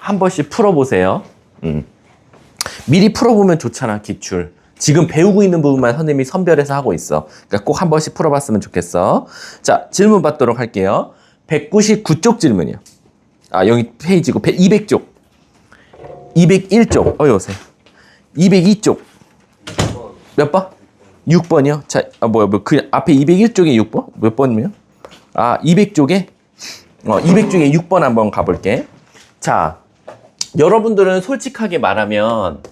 한 번씩 풀어보세요. 미리 풀어보면 좋잖아, 기출. 지금 배우고 있는 부분만 선생님이 선별해서 하고 있어. 그러니까 꼭 한 번씩 풀어봤으면 좋겠어. 자, 질문 받도록 할게요. 199쪽 질문이요. 아, 여기 페이지고 200쪽. 201쪽. 여보세요. 202쪽. 몇 번? 6번이요. 자, 그 앞에 201쪽에 6번? 몇 번이면? 아, 200쪽에? 200쪽에 6번 한번 가볼게. 자, 여러분들은 솔직하게 말하면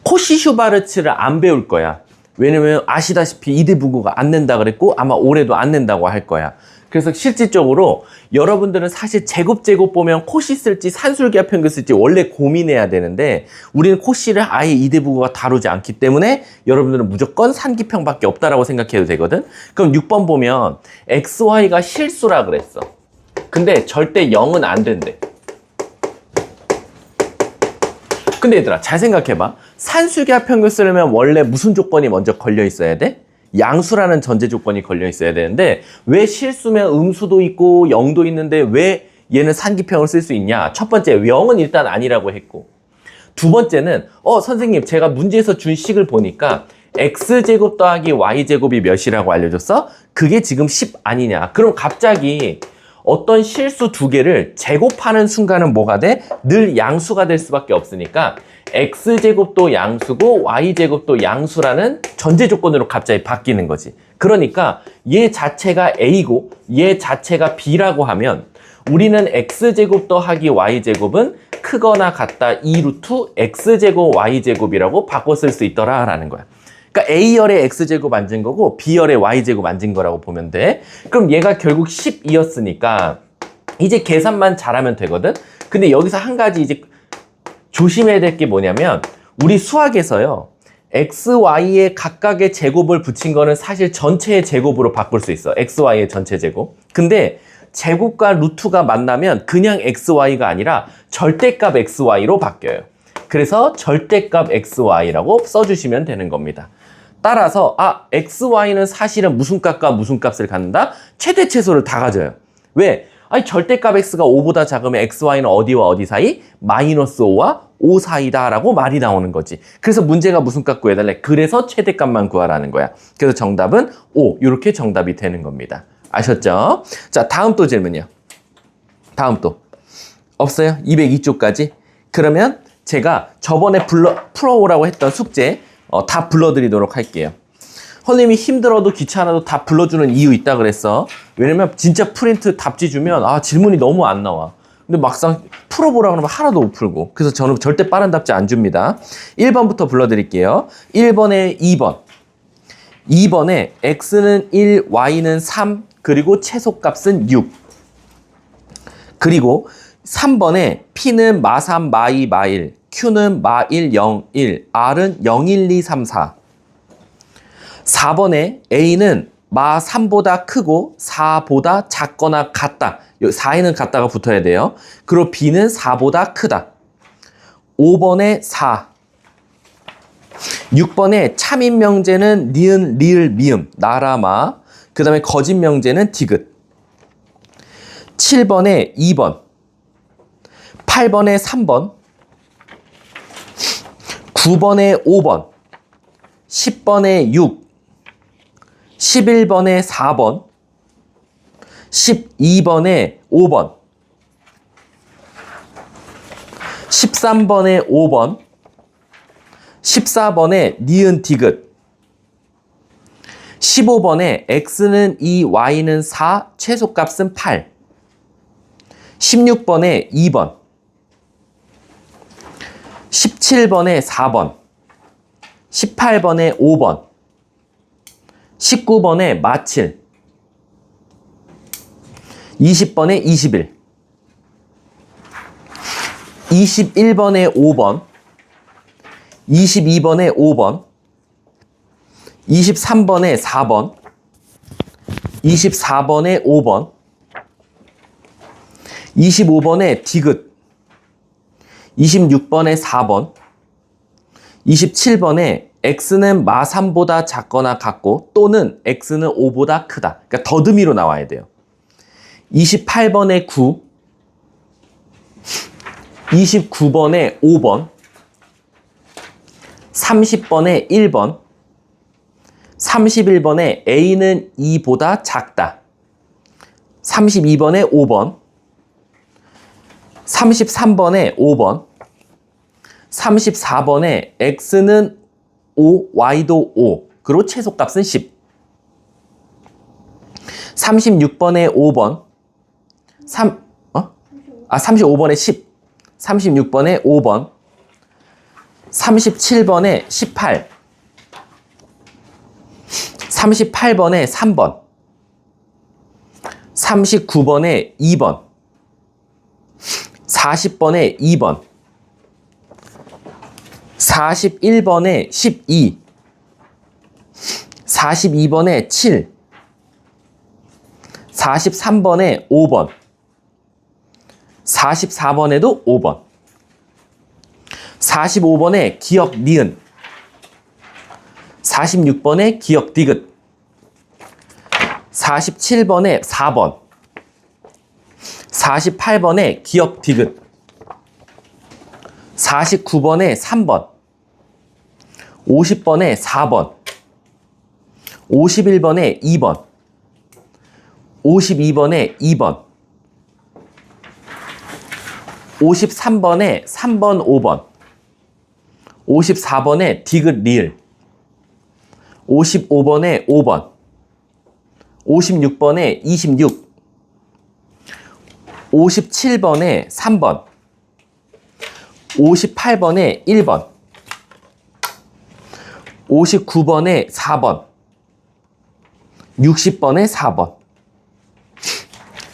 코시 슈바르츠를 안 배울 거야. 왜냐면 아시다시피 이대부고가 안 낸다 그랬고 아마 올해도 안 낸다고 할 거야. 그래서 실질적으로 여러분들은 사실 제곱 보면 코시 쓸지 산술기하 평균 쓸지 원래 고민해야 되는데 우리는 코시를 아예 이대부고가 다루지 않기 때문에 여러분들은 무조건 산기평밖에 없다라고 생각해도 되거든. 그럼 6번 보면 XY가 실수라 그랬어. 근데 절대 0은 안 된대. 근데 얘들아 잘 생각해봐. 산술기하 평균 쓰려면 원래 무슨 조건이 먼저 걸려 있어야 돼? 양수라는 전제 조건이 걸려 있어야 되는데 왜 실수면 음수도 있고 0도 있는데 왜 얘는 산기평을 쓸 수 있냐? 첫 번째 0은 일단 아니라고 했고 두 번째는 선생님 제가 문제에서 준 식을 보니까 x제곱 더하기 y제곱이 몇이라고 알려줬어? 그게 지금 10 아니냐? 그럼 갑자기 어떤 실수 두 개를 제곱하는 순간은 뭐가 돼? 늘 양수가 될 수밖에 없으니까 x제곱도 양수고 y제곱도 양수라는 전제 조건으로 갑자기 바뀌는 거지. 그러니까 얘 자체가 a고 얘 자체가 b라고 하면 우리는 x제곱 더하기 y제곱은 크거나 같다 2루트 x제곱 y제곱이라고 바꿔 쓸 수 있더라라는 거야. 그러니까 A열의 X제곱 앉은 거고 B열의 Y제곱 앉은 거라고 보면 돼. 그럼 얘가 결국 12였으니까 이제 계산만 잘하면 되거든. 근데 여기서 한 가지 이제 조심해야 될 게 뭐냐면 우리 수학에서요. X, Y의 각각의 제곱을 붙인 거는 사실 전체의 제곱으로 바꿀 수 있어. X, Y의 전체 제곱. 근데 제곱과 루트가 만나면 그냥 X, Y가 아니라 절대값 X, Y로 바뀌어요. 그래서 절대값 XY라고 써주시면 되는 겁니다. 따라서 XY는 사실은 무슨 값과 무슨 값을 갖는다? 최대 최소를 다 가져요. 왜? 아니 절대값 X가 5보다 작으면 XY는 어디와 어디 사이? 마이너스 5와 5 사이다 라고 말이 나오는 거지. 그래서 문제가 무슨 값 구해달래? 그래서 최대값만 구하라는 거야. 그래서 정답은 5 이렇게 정답이 되는 겁니다. 아셨죠? 자, 다음 또 질문이요. 다음 또 없어요? 202쪽까지? 그러면 제가 저번에 풀어오라고 했던 숙제 다 불러드리도록 할게요. 선생님이 힘들어도 귀찮아도 다 불러주는 이유 있다 그랬어. 왜냐면 진짜 프린트 답지 주면 질문이 너무 안 나와. 근데 막상 풀어보라 그러면 하나도 못 풀고. 그래서 저는 절대 빠른 답지 안 줍니다. 1번부터 불러드릴게요. 1번에 2번. 2번에 x는 1, y는 3, 그리고 최소값은 6. 그리고 3번에 P는 마3, 마2, 마1, Q는 마1, 0, 1, R은 0, 1, 2, 3, 4. 4번에 A는 마3보다 크고 4보다 작거나 같다. 4에는 같다가 붙어야 돼요. 그리고 B는 4보다 크다. 5번에 4. 6번에 참인 명제는 니은, 리을, 미음, 나라마. 그 다음에 거짓 명제는 디귿. 7번에 2번. 8번에 3번, 9번에 5번, 10번에 6, 11번에 4번, 12번에 5번, 13번에 5번, 14번에 니은 디귿, 15번에 x는 2, y는 4, 최소값은 8, 16번에 2번, 17번에 4번, 18번에 5번, 19번에 마7, 20번에 21, 21번에 5번, 22번에 5번, 23번에 4번, 24번에 5번, 25번에 디귿, 26번에 4번, 27번에 x는 마3보다 작거나 같고 또는 x는 5보다 크다. 그러니까 더듬이로 나와야 돼요. 28번에 9, 29번에 5번, 30번에 1번, 31번에 A는 2보다 작다. 32번에 5번, 33번에 5번, 34번에 X는 5, Y도 5, 그리고 최소값은 10. 36번에 5번, 35번에 10, 36번에 5번, 37번에 18, 38번에 3번, 39번에 2번, 40번에 2번, 41번에 12, 42번에 7, 43번에 5번, 44번에도 5번, 45번에 기역 니은, 46번에 기역 디귿, 47번에 4번, 48번에 기역 디귿, 49번에 3번, 50번에 4번, 51번에 2번, 52번에 2번, 53번에 3번, 5번, 54번에 디귿 리을, 55번에 5번, 56번에 26, 57번에 3번, 58번에 1번, 59번에 4번, 60번에 4번,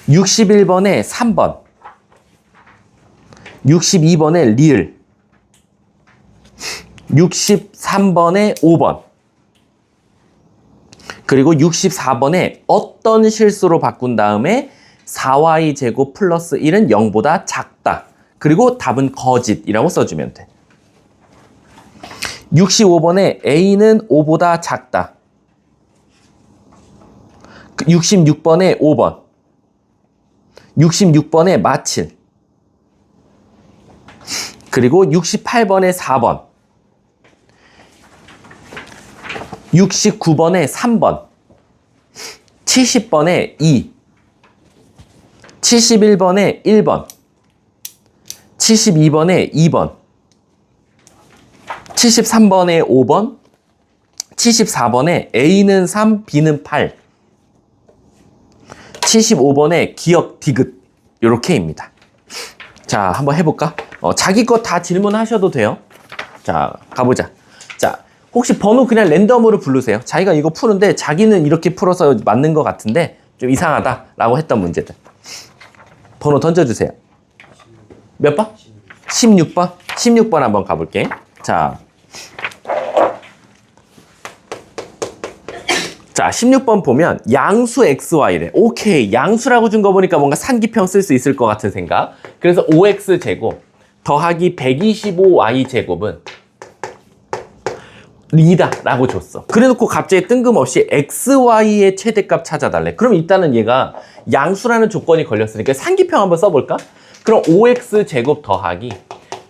61번에 3번, 62번에 리을, 63번에 5번, 그리고 64번에 어떤 실수로 바꾼 다음에 4y제곱 플러스 1은 0보다 작다. 그리고 답은 거짓이라고 써주면 돼. 65번에 A는 5보다 작다. 66번에 5번. 66번에 마칠. 그리고 68번에 4번. 69번에 3번. 70번에 2. 71번에 1번. 72번에 2번. 73번에 5번. 74번에 A는 3, B는 8. 75번에 기역 디귿. 요렇게입니다. 자, 한번 해볼까? 자기 거 다 질문하셔도 돼요. 자, 가보자. 자, 혹시 번호 그냥 랜덤으로 부르세요. 자기가 이거 푸는데 자기는 이렇게 풀어서 맞는 것 같은데 좀 이상하다라고 했던 문제들. 번호 던져주세요. 몇 번? 16번? 16번 한번 가볼게. 자, 16번 보면 양수 XY래. 오케이, 양수라고 준 거 보니까 뭔가 산기평 쓸 수 있을 것 같은 생각. 그래서 5X제곱 더하기 125Y제곱은 리다 라고 줬어. 그래놓고 갑자기 뜬금없이 XY의 최대값 찾아달래. 그럼 일단은 얘가 양수라는 조건이 걸렸으니까 산기평 한번 써볼까? 그럼 5X제곱 더하기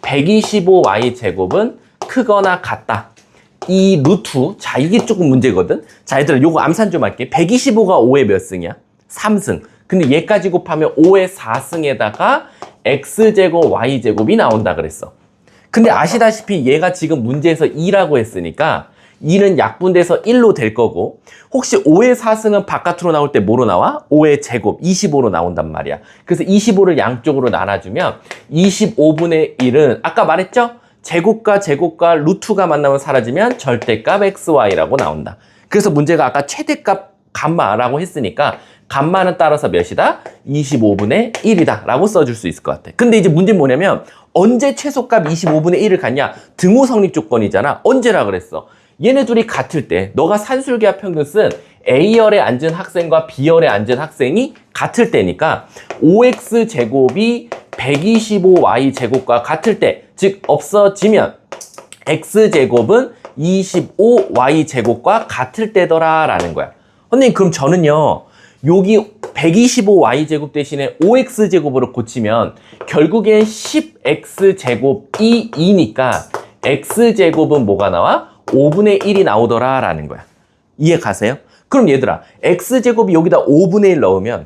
125Y제곱은 크거나 같다. 이 루트, 자, 이게 조금 문제거든. 자, 얘들아, 요거 암산 좀 할게. 125가 5의 몇 승이야? 3승. 근데 얘까지 곱하면 5의 4승에다가 X제곱 Y제곱이 나온다 그랬어. 근데 아시다시피 얘가 지금 문제에서 2라고 했으니까 2는 약분돼서 1로 될 거고, 혹시 5의 4승은 바깥으로 나올 때 뭐로 나와? 5의 제곱, 25로 나온단 말이야. 그래서 25를 양쪽으로 나눠주면 25분의 1은 아까 말했죠? 제곱과 제곱과 루트가 만나면 사라지면 절대값 XY라고 나온다. 그래서 문제가 아까 최대값 감마라고 했으니까 감마는 따라서 몇이다? 25분의 1이다 라고 써줄 수 있을 것 같아. 근데 이제 문제는 뭐냐면 언제 최소값 25분의 1을 갖냐? 등호 성립 조건이잖아. 언제라 그랬어? 얘네 둘이 같을 때 너가 산술계합 평균 쓴 A열에 앉은 학생과 B열에 앉은 학생이 같을 때니까 5X제곱이 125Y제곱과 같을 때, 즉 없어지면 X제곱은 25Y제곱과 같을 때더라 라는 거야. 선생님, 그럼 저는요 여기 125y제곱 대신에 5x제곱으로 고치면 결국엔 10x제곱이 2니까 x제곱은 뭐가 나와? 5분의 1이 나오더라 라는 거야. 이해 가세요? 그럼 얘들아, x제곱이 여기다 5분의 1 넣으면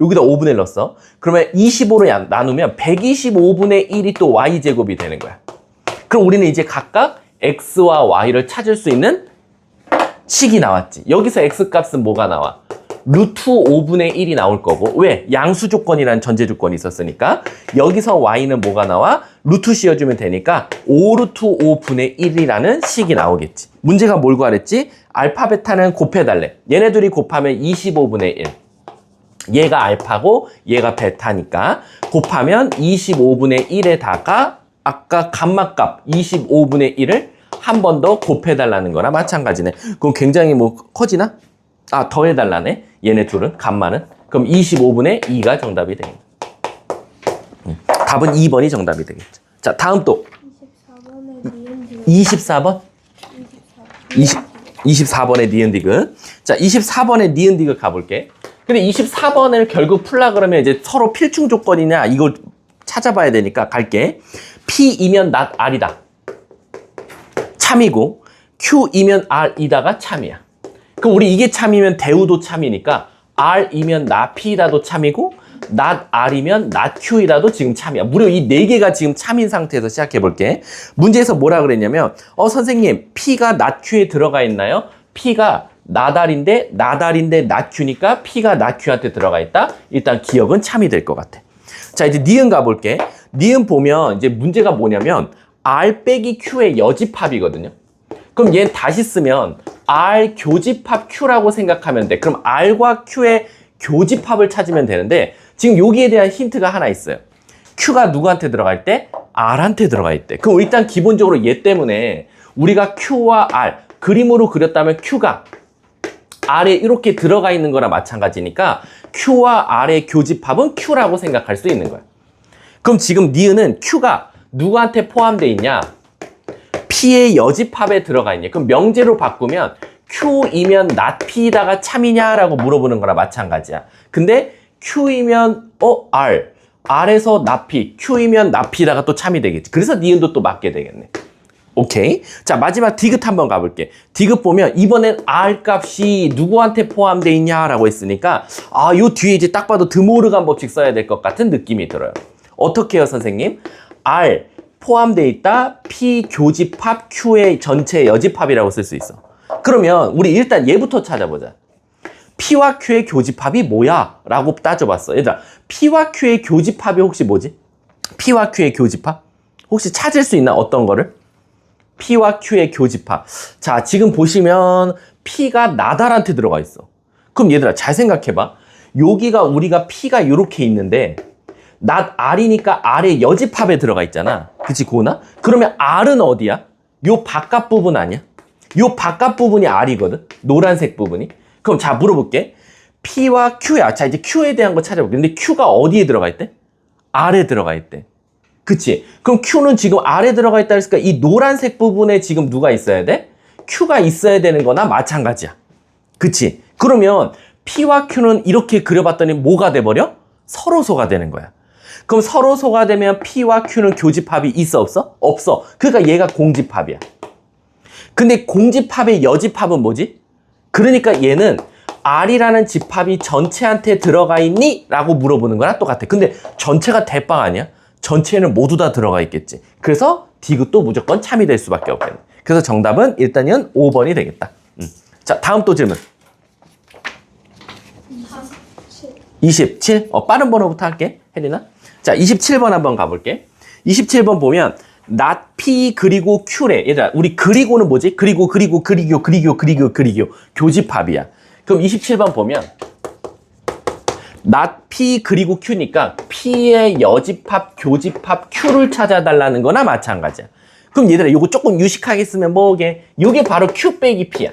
여기다 5분의 1 넣었어. 그러면 25로 나누면 125분의 1이 또 y제곱이 되는 거야. 그럼 우리는 이제 각각 x와 y를 찾을 수 있는 식이 나왔지. 여기서 x값은 뭐가 나와? 루트 5분의 1이 나올 거고. 왜? 양수 조건이라는 전제 조건이 있었으니까. 여기서 y는 뭐가 나와? 루트 씌워주면 되니까 5루트 5분의 1이라는 식이 나오겠지. 문제가 뭘 구하랬지? 알파 베타는 곱해달래. 얘네들이 곱하면 25분의 1. 얘가 알파고 얘가 베타니까 곱하면 25분의 1에다가 아까 감마값 25분의 1을 한 번 더 곱해달라는 거나 마찬가지네. 그럼 굉장히 뭐 커지나? 아, 더해달라네. 얘네 둘은 감마는. 그럼 25분의 2가 정답이 되겠다. 답은 2번이 정답이 되겠죠. 자, 다음 또 24번? 24번의 니은디귿. 자, 24번의 니은디귿 가볼게. 근데 24번을 결국 풀라 그러면 이제 서로 필충 조건이냐 이걸 찾아봐야 되니까 갈게. P이면 not R이다. 참이고 Q이면 R이다가 참이야. 그럼 우리 이게 참이면 대우도 참이니까 R이면 not P이다도 참이고 not R이면 not Q이다도 지금 참이야. 무려 이 네 개가 지금 참인 상태에서 시작해 볼게. 문제에서 뭐라 그랬냐면 선생님 P가 not Q에 들어가 있나요? P가 not R인데 not Q니까 P가 not Q한테 들어가 있다. 일단 기억은 참이 될 것 같아. 자, 이제 니은 가볼게. 니은 보면 이제 문제가 뭐냐면 R 빼기 Q의 여집합이거든요. 그럼 얘는 다시 쓰면 R 교집합 Q라고 생각하면 돼. 그럼 R과 Q의 교집합을 찾으면 되는데 지금 여기에 대한 힌트가 하나 있어요. Q가 누구한테 들어갈 때? R한테 들어가 있대. 그럼 일단 기본적으로 얘 때문에 우리가 Q와 R 그림으로 그렸다면 Q가 R에 이렇게 들어가 있는 거나 마찬가지니까 Q와 R의 교집합은 Q라고 생각할 수 있는 거야. 그럼 지금 니은은 Q가 누구한테 포함되어 있냐? P의 여집합에 들어가 있냐? 그럼 명제로 바꾸면 Q이면 not P다가 참이냐라고 물어보는 거나 마찬가지야. 근데 Q이면 R, R에서 not P, Q이면 not P다가 또 참이 되겠지. 그래서 니은도 또 맞게 되겠네. 오케이. 자, 마지막 디귿 한번 가볼게. 디귿 보면 이번엔 R 값이 누구한테 포함되어 있냐라고 했으니까 요 뒤에 이제 딱 봐도 드모르간 법칙 써야 될 것 같은 느낌이 들어요. 어떻게 해요, 선생님? R 포함되어 있다. P 교집합 Q의 전체 여집합이라고 쓸 수 있어. 그러면 우리 일단 얘부터 찾아보자. P와 Q의 교집합이 뭐야? 라고 따져봤어. 얘들아, P와 Q의 교집합이 혹시 뭐지? P와 Q의 교집합? 혹시 찾을 수 있나? 어떤 거를? P와 Q의 교집합. 자, 지금 보시면 P가 나달한테 들어가 있어. 그럼 얘들아, 잘 생각해봐. 여기가 우리가 P가 이렇게 있는데 not R이니까 R의 여집합에 들어가 있잖아. 그치, 고나? 그러면 R은 어디야? 요 바깥 부분 아니야? 요 바깥 부분이 R이거든? 노란색 부분이. 그럼 자, 물어볼게. P와 Q야. 자, 이제 Q에 대한 거 찾아볼게. 근데 Q가 어디에 들어가 있대? R에 들어가 있대. 그치? 그럼 Q는 지금 R에 들어가 있다 했으니까 이 노란색 부분에 지금 누가 있어야 돼? Q가 있어야 되는 거나 마찬가지야. 그치? 그러면 P와 Q는 이렇게 그려봤더니 뭐가 돼버려? 서로소가 되는 거야. 그럼 서로소가 되면 P와 Q는 교집합이 있어 없어? 없어. 그러니까 얘가 공집합이야. 근데 공집합의 여집합은 뭐지? 그러니까 얘는 R이라는 집합이 전체한테 들어가 있니? 라고 물어보는 거랑 똑같아. 근데 전체가 대빵 아니야? 전체에는 모두 다 들어가 있겠지. 그래서 디귿도 무조건 참이 될 수밖에 없겠네. 그래서 정답은 일단은 5번이 되겠다. 자, 다음 또 질문. 27. 빠른 번호부터 할게. 혜린아. 자, 27번 한번 가볼게. 27번 보면 not P 그리고 Q래. 얘들아, 우리 그리고는 뭐지? 그리고 교집합이야. 그럼 27번 보면 not P 그리고 Q니까 P의 여집합, 교집합 Q를 찾아달라는 거나 마찬가지야. 그럼 얘들아, 요거 조금 유식하게 쓰면 뭐게? 요게 바로 Q 빼기 P야.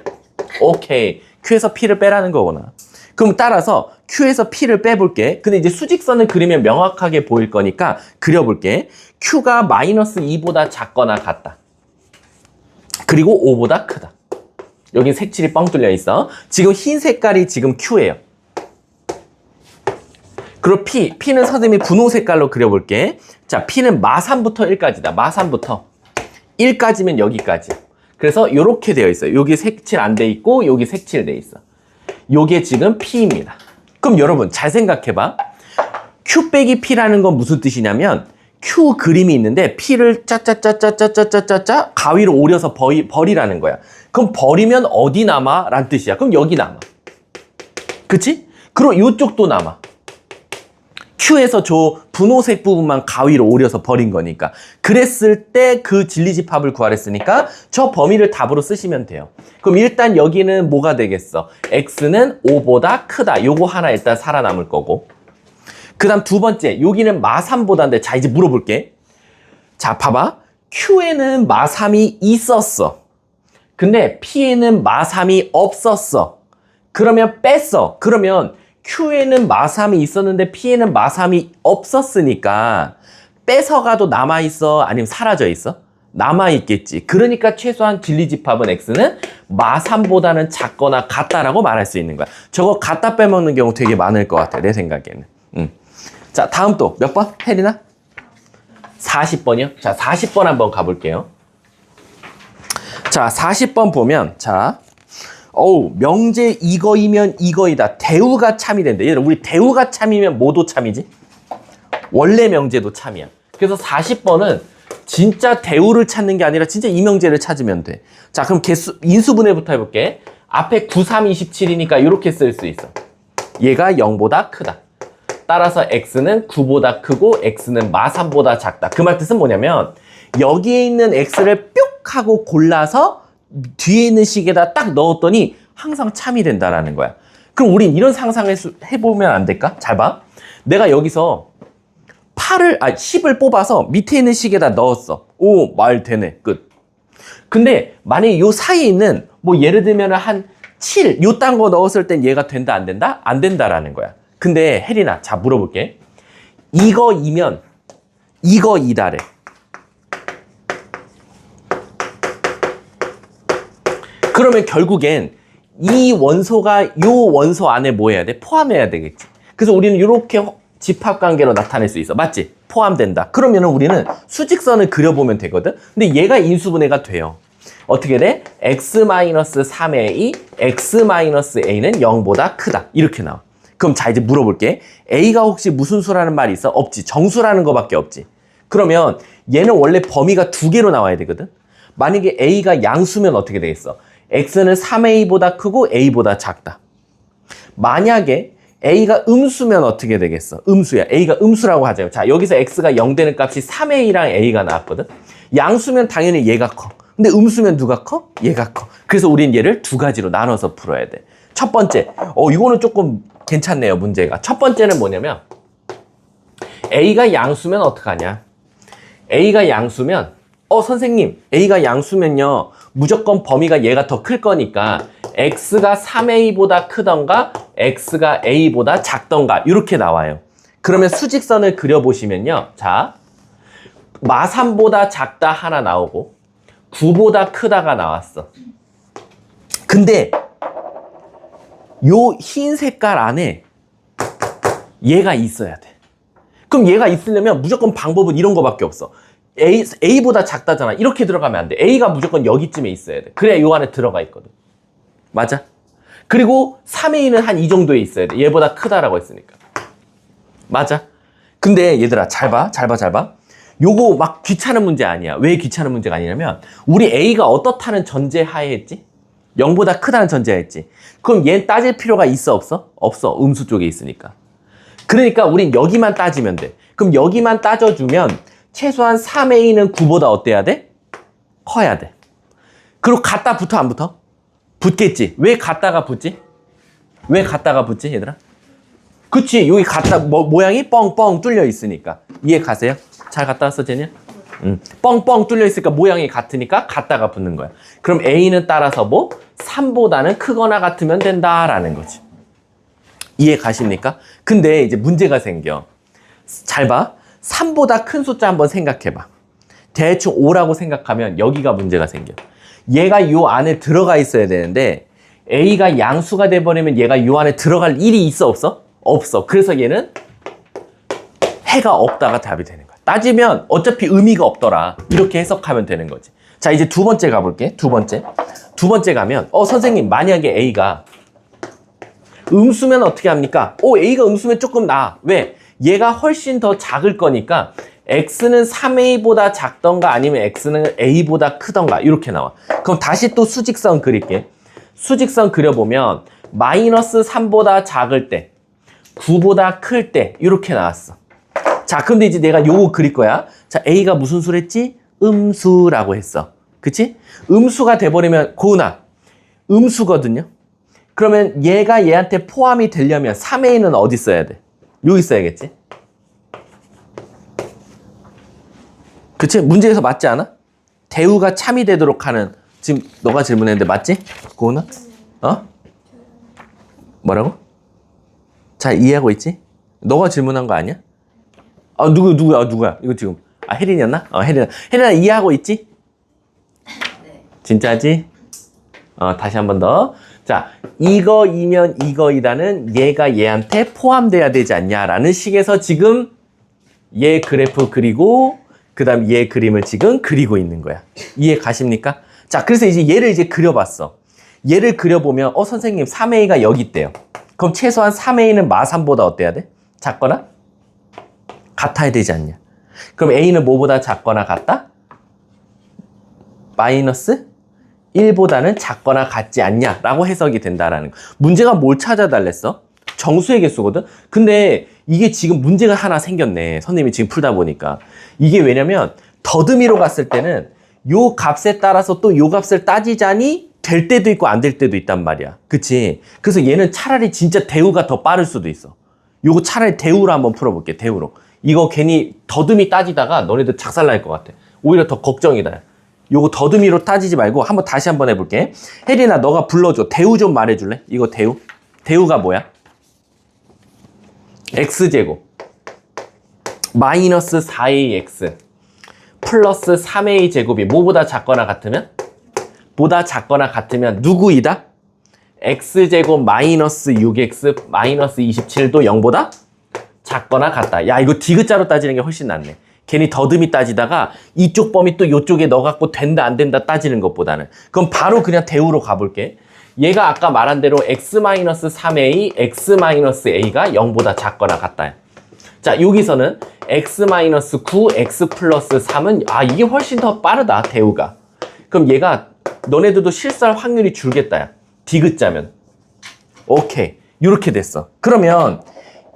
오케이. Q에서 P를 빼라는 거구나. 그럼 따라서 Q에서 P를 빼볼게. 근데 이제 수직선을 그리면 명확하게 보일 거니까 그려볼게. Q가 마이너스 2보다 작거나 같다. 그리고 5보다 크다. 여긴 색칠이 뻥 뚫려 있어. 지금 흰 색깔이 지금 Q예요. 그리고 P는 선생님이 분홍 색깔로 그려볼게. 자, P는 마3부터 1까지다. 마3부터 1까지면 여기까지. 그래서 이렇게 되어 있어요. 여기 색칠 안 돼 있고 여기 색칠돼 있어. 요게 지금 P입니다. 그럼 여러분 잘 생각해봐. Q 빼기 P라는 건 무슨 뜻이냐면 Q 그림이 있는데 P를 짜짜짜짜짜짜짜짜 가위로 오려서 버리라는 거야. 그럼 버리면 어디 남아? 라는 뜻이야. 그럼 여기 남아. 그치? 그리고 이쪽도 남아. Q에서 저 분홍색 부분만 가위로 오려서 버린 거니까. 그랬을 때 그 진리집합을 구하랬으니까 저 범위를 답으로 쓰시면 돼요. 그럼 일단 여기는 뭐가 되겠어? X는 5보다 크다. 요거 하나 일단 살아남을 거고. 그 다음 두 번째, 여기는 마3보다인데, 자, 이제 물어볼게. 자, 봐봐. Q에는 마3이 있었어. 근데 P에는 마3이 없었어. 그러면 뺐어. 그러면 Q에는 마3이 있었는데 P에는 마3이 없었으니까 뺏어가도 남아있어? 아니면 사라져있어? 남아있겠지. 그러니까 최소한 진리집합은 X는 마3보다는 작거나 같다라고 말할 수 있는 거야. 저거 갖다 빼먹는 경우 되게 많을 것 같아, 내 생각에는. 자, 다음 또 몇 번? 혜린아? 40번이요? 자, 40번 한번 가볼게요. 자, 40번 보면, 자, 명제 이거이면 이거이다. 대우가 참이 된다. 얘들아, 우리 대우가 참이면 뭐도 참이지? 원래 명제도 참이야. 그래서 40번은 진짜 대우를 찾는 게 아니라 진짜 이 명제를 찾으면 돼. 자, 그럼 인수분해부터 해볼게. 앞에 9, 3, 27이니까 이렇게 쓸 수 있어. 얘가 0보다 크다. 따라서 X는 9보다 크고 X는 마3보다 작다. 그 말 뜻은 뭐냐면 여기에 있는 X를 뿅 하고 골라서 뒤에 있는 식에다 딱 넣었더니 항상 참이 된다라는 거야. 그럼 우린 이런 상상을 해보면 안 될까? 잘 봐. 내가 여기서 10을 뽑아서 밑에 있는 식에다 넣었어. 오, 말 되네. 끝. 근데 만약에 요 사이에 있는 뭐 예를 들면 한 7, 요 딴 거 넣었을 땐 얘가 된다, 안 된다? 안 된다라는 거야. 근데 혜린아, 자 물어볼게. 이거이면 이거이다래. 그러면 결국엔 이 원소가 요 원소 안에 뭐 해야 돼? 포함해야 되겠지. 그래서 우리는 이렇게 집합관계로 나타낼 수 있어. 맞지? 포함된다. 그러면 우리는 수직선을 그려보면 되거든. 근데 얘가 인수분해가 돼요. 어떻게 돼? x-3a, x-a는 0보다 크다. 이렇게 나와. 그럼 자, 이제 물어볼게. A가 혹시 무슨 수라는 말이 있어? 없지. 정수라는 거밖에 없지. 그러면 얘는 원래 범위가 두 개로 나와야 되거든. 만약에 A가 양수면 어떻게 되겠어? X는 3A보다 크고 A보다 작다. 만약에 A가 음수면 어떻게 되겠어? 음수야. A가 음수라고 하자요. 자, 여기서 X가 0 되는 값이 3A랑 A가 나왔거든. 양수면 당연히 얘가 커. 근데 음수면 누가 커? 얘가 커. 그래서 우린 얘를 두 가지로 나눠서 풀어야 돼. 첫 번째, 이거는 조금 괜찮네요, 문제가. 첫 번째는 뭐냐면 A가 양수면 어떡하냐? A가 양수면 선생님, A가 양수면요 무조건 범위가 얘가 더 클 거니까 X가 3A보다 크던가 X가 A보다 작던가 이렇게 나와요. 그러면 수직선을 그려보시면요, 자, 마3보다 작다 하나 나오고 9보다 크다가 나왔어. 근데 요 흰 색깔 안에 얘가 있어야 돼. 그럼 얘가 있으려면 무조건 방법은 이런 거밖에 없어. A보다 작다잖아. 이렇게 들어가면 안 돼. A가 무조건 여기쯤에 있어야 돼. 그래야 요 안에 들어가 있거든. 맞아? 그리고 3A는 한 이 정도에 있어야 돼. 얘보다 크다라고 했으니까. 맞아? 근데 얘들아, 잘 봐. 요거 막 귀찮은 문제 아니야. 왜 귀찮은 문제가 아니냐면 우리 A가 어떻다는 전제하에 했지? 0보다 크다는 전제하에 했지. 그럼 얘 따질 필요가 있어, 없어? 없어. 음수 쪽에 있으니까. 그러니까 우린 여기만 따지면 돼. 그럼 여기만 따져주면 최소한 3A는 9보다 어때야 돼? 커야 돼. 그리고 갖다 붙어, 안 붙어? 붙겠지. 왜 갖다가 붙지? 얘들아? 그치, 여기 갖다 모양이 뻥뻥 뚫려 있으니까. 이해 가세요? 잘 갔다 왔어, 제니야? 뻥뻥 뚫려 있으니까 모양이 같으니까 갖다가 붙는 거야. 그럼 A는 따라서 뭐? 3보다는 크거나 같으면 된다라는 거지. 이해 가십니까? 근데 이제 문제가 생겨. 잘 봐. 3보다 큰 숫자 한번 생각해봐. 대충 5라고 생각하면 여기가 문제가 생겨. 얘가 요 안에 들어가 있어야 되는데 A가 양수가 돼버리면 얘가 요 안에 들어갈 일이 있어, 없어? 없어. 그래서 얘는 해가 없다가 답이 되는 거야. 따지면 어차피 의미가 없더라. 이렇게 해석하면 되는 거지. 자, 이제 두 번째 가볼게. 두 번째 가면 선생님 만약에 A가 음수면 어떻게 합니까? A가 음수면 조금 나아. 왜? 얘가 훨씬 더 작을 거니까 X는 3A보다 작던가 아니면 X는 A보다 크던가 이렇게 나와. 그럼 다시 또 수직선 그릴게. 수직선 그려보면 마이너스 3보다 작을 때 9보다 클 때 이렇게 나왔어. 자, 근데 이제 내가 요거 그릴 거야. 자, A가 무슨 수를 했지? 음수라고 했어. 그치? 음수가 돼버리면 고은아 음수거든요. 그러면 얘가 얘한테 포함이 되려면 3A는 어디 써야 돼? 여기 써야겠지? 그치? 문제에서 맞지 않아? 대우가 참이 되도록 하는 지금 너가 질문했는데 맞지? 고은아? 뭐라고? 잘 이해하고 있지? 너가 질문한 거 아니야? 누구야? 이거 지금 혜린이었나? 혜린아 이해하고 있지? 네. 진짜지? 다시 한 번 더. 자, 이거이면 이거이다는 얘가 얘한테 포함돼야 되지 않냐라는 식에서 지금 얘 그래프 그리고 그 다음 얘 그림을 지금 그리고 있는 거야. 이해 가십니까? 자, 그래서 이제 얘를 이제 그려봤어. 얘를 그려보면 선생님 3A가 여기 있대요. 그럼 최소한 3A는 마3보다 어때야 돼? 작거나? 같아야 되지 않냐? 그럼 A는 뭐보다 작거나 같다? 마이너스 1보다는 작거나 같지 않냐라고 해석이 된다라는 거. 문제가 뭘 찾아달랬어? 정수의 개수거든? 근데 이게 지금 문제가 하나 생겼네. 선생님이 지금 풀다 보니까. 이게 왜냐면 더듬이로 갔을 때는 요 값에 따라서 또 요 값을 따지자니 될 때도 있고 안 될 때도 있단 말이야. 그치? 그래서 얘는 차라리 진짜 대우가 더 빠를 수도 있어. 요거 차라리 대우로 한번 풀어볼게. 대우로. 이거 괜히 더듬이 따지다가 너네들 작살날 것 같아. 오히려 더 걱정이다. 요거 더듬이로 따지지 말고 다시 한번 해볼게. 혜린아 너가 불러줘. 대우 좀 말해줄래? 이거 대우. 대우가 뭐야? x제곱 마이너스 4ax 플러스 3a제곱이 뭐보다 작거나 같으면? 보다 작거나 같으면 누구이다? x제곱 마이너스 6x 마이너스 27도 0보다 작거나 같다. 야, 이거 디귿자로 따지는 게 훨씬 낫네. 괜히 더듬이 따지다가 이쪽 범위 또 이쪽에 넣어갖고 된다 안 된다 따지는 것보다는. 그럼 바로 그냥 대우로 가볼게. 얘가 아까 말한 대로 x-3a, x-a가 0보다 작거나 같다. 자, 여기서는 x-9, x 플러스 3은 이게 훨씬 더 빠르다, 대우가. 그럼 얘가 너네들도 실수할 확률이 줄겠다. 야. 디귿자면. 오케이. 이렇게 됐어. 그러면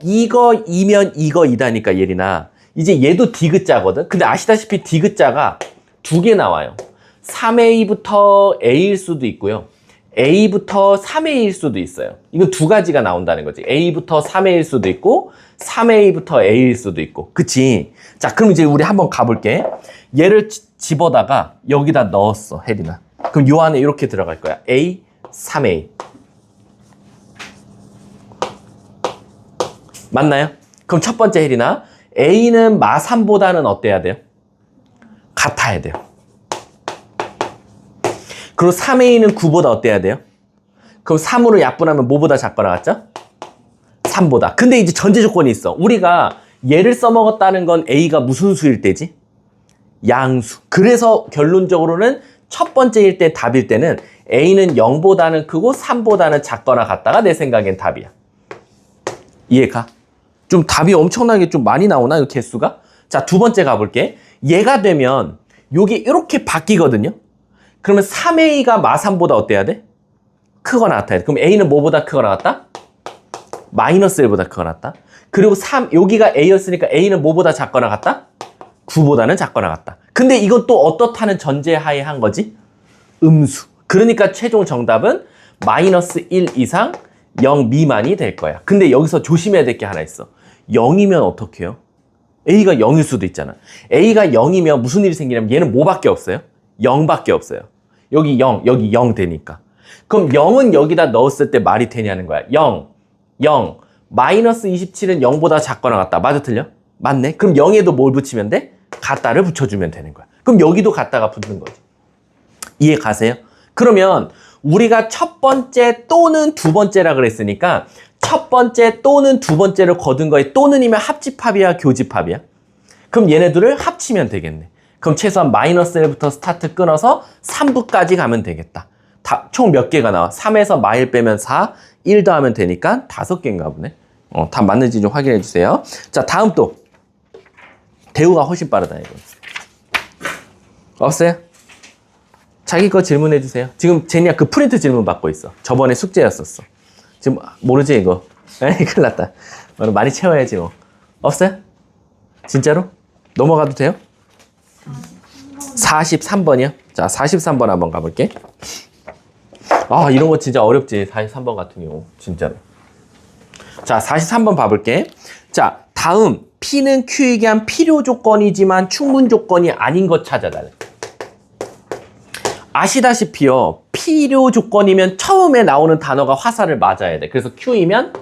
이거이면 이거이다니까 예린아. 이제 얘도 디귿자거든. 근데 아시다시피 디귿자가 두 개 나와요. 3a부터 a일 수도 있고요. a부터 3a일 수도 있어요. 이건 두 가지가 나온다는 거지. a부터 3a일 수도 있고 3a부터 a일 수도 있고. 그치? 자, 그럼 이제 우리 한번 가볼게. 얘를 집어다가 여기다 넣었어, 혜린아. 그럼 요 안에 이렇게 들어갈 거야. a, 3a. 맞나요? 그럼 첫 번째 혜린아. a는 마3보다는 어때야 돼요? 같아야 돼요. 그리고 3a는 9보다 어때야 돼요? 그럼 3으로 약분하면 뭐보다 작거나 같죠? 3보다. 근데 이제 전제 조건이 있어. 우리가 얘를 써먹었다는 건 a가 무슨 수일 때지? 양수. 그래서 결론적으로는 첫 번째일 때 답일 때는 a는 0보다는 크고 3보다는 작거나 같다가 내 생각엔 답이야. 이해가? 좀 답이 엄청나게 좀 많이 나오나? 이 개수가? 자, 두 번째 가볼게. 얘가 되면 요게 이렇게 바뀌거든요. 그러면 3a가 마3보다 어때야 돼? 크거나 같아야 돼. 그럼 a는 뭐보다 크거나 같다? 마이너스 1보다 크거나 같다. 그리고 여기가 a였으니까 a는 뭐보다 작거나 같다? 9보다는 작거나 같다. 근데 이건 또 어떻다는 전제하에 한 거지? 음수. 그러니까 최종 정답은 마이너스 1 이상 0 미만이 될 거야. 근데 여기서 조심해야 될 게 하나 있어. 0이면 어떡해요? a가 0일 수도 있잖아. a가 0이면 무슨 일이 생기냐면 얘는 뭐밖에 없어요? 0밖에 없어요. 여기 0, 여기 0 되니까. 그럼 0은 여기다 넣었을 때 말이 되냐는 거야. 0, 0, 마이너스 27은 0보다 작거나 같다. 맞아, 틀려? 맞네. 그럼 0에도 뭘 붙이면 돼? 같다를 붙여주면 되는 거야. 그럼 여기도 같다가 붙는 거지. 이해 가세요? 그러면 우리가 첫 번째 또는 두 번째라 그랬으니까 첫 번째 또는 두 번째를 거둔 거에 또는이면 합집합이야, 교집합이야? 그럼 얘네들을 합치면 되겠네. 그럼 최소한 마이너스 1부터 스타트 끊어서 3부까지 가면 되겠다. 총 몇 개가 나와? 3에서 마일 빼면 4, 1 더하면 되니까 5개인가 보네. 답 맞는지 좀 확인해 주세요. 자, 다음 또. 대우가 훨씬 빠르다, 이거. 없어요? 자기 거 질문해 주세요. 지금 제니야 그 프린트 질문 받고 있어. 저번에 숙제였었어. 지금 모르지, 이거? 에이, 큰일 났다. 많이 채워야지, 뭐. 없어요? 진짜로? 넘어가도 돼요? 43번이요? 자, 43번 한번 가볼게. 아, 이런 거 진짜 어렵지. 43번 같은 경우. 진짜로. 자, 43번 봐볼게. 자, 다음. P는 Q에게 한 필요 조건이지만 충분 조건이 아닌 것 찾아달래. 아시다시피요. 필요 조건이면 처음에 나오는 단어가 화살을 맞아야 돼. 그래서 Q이면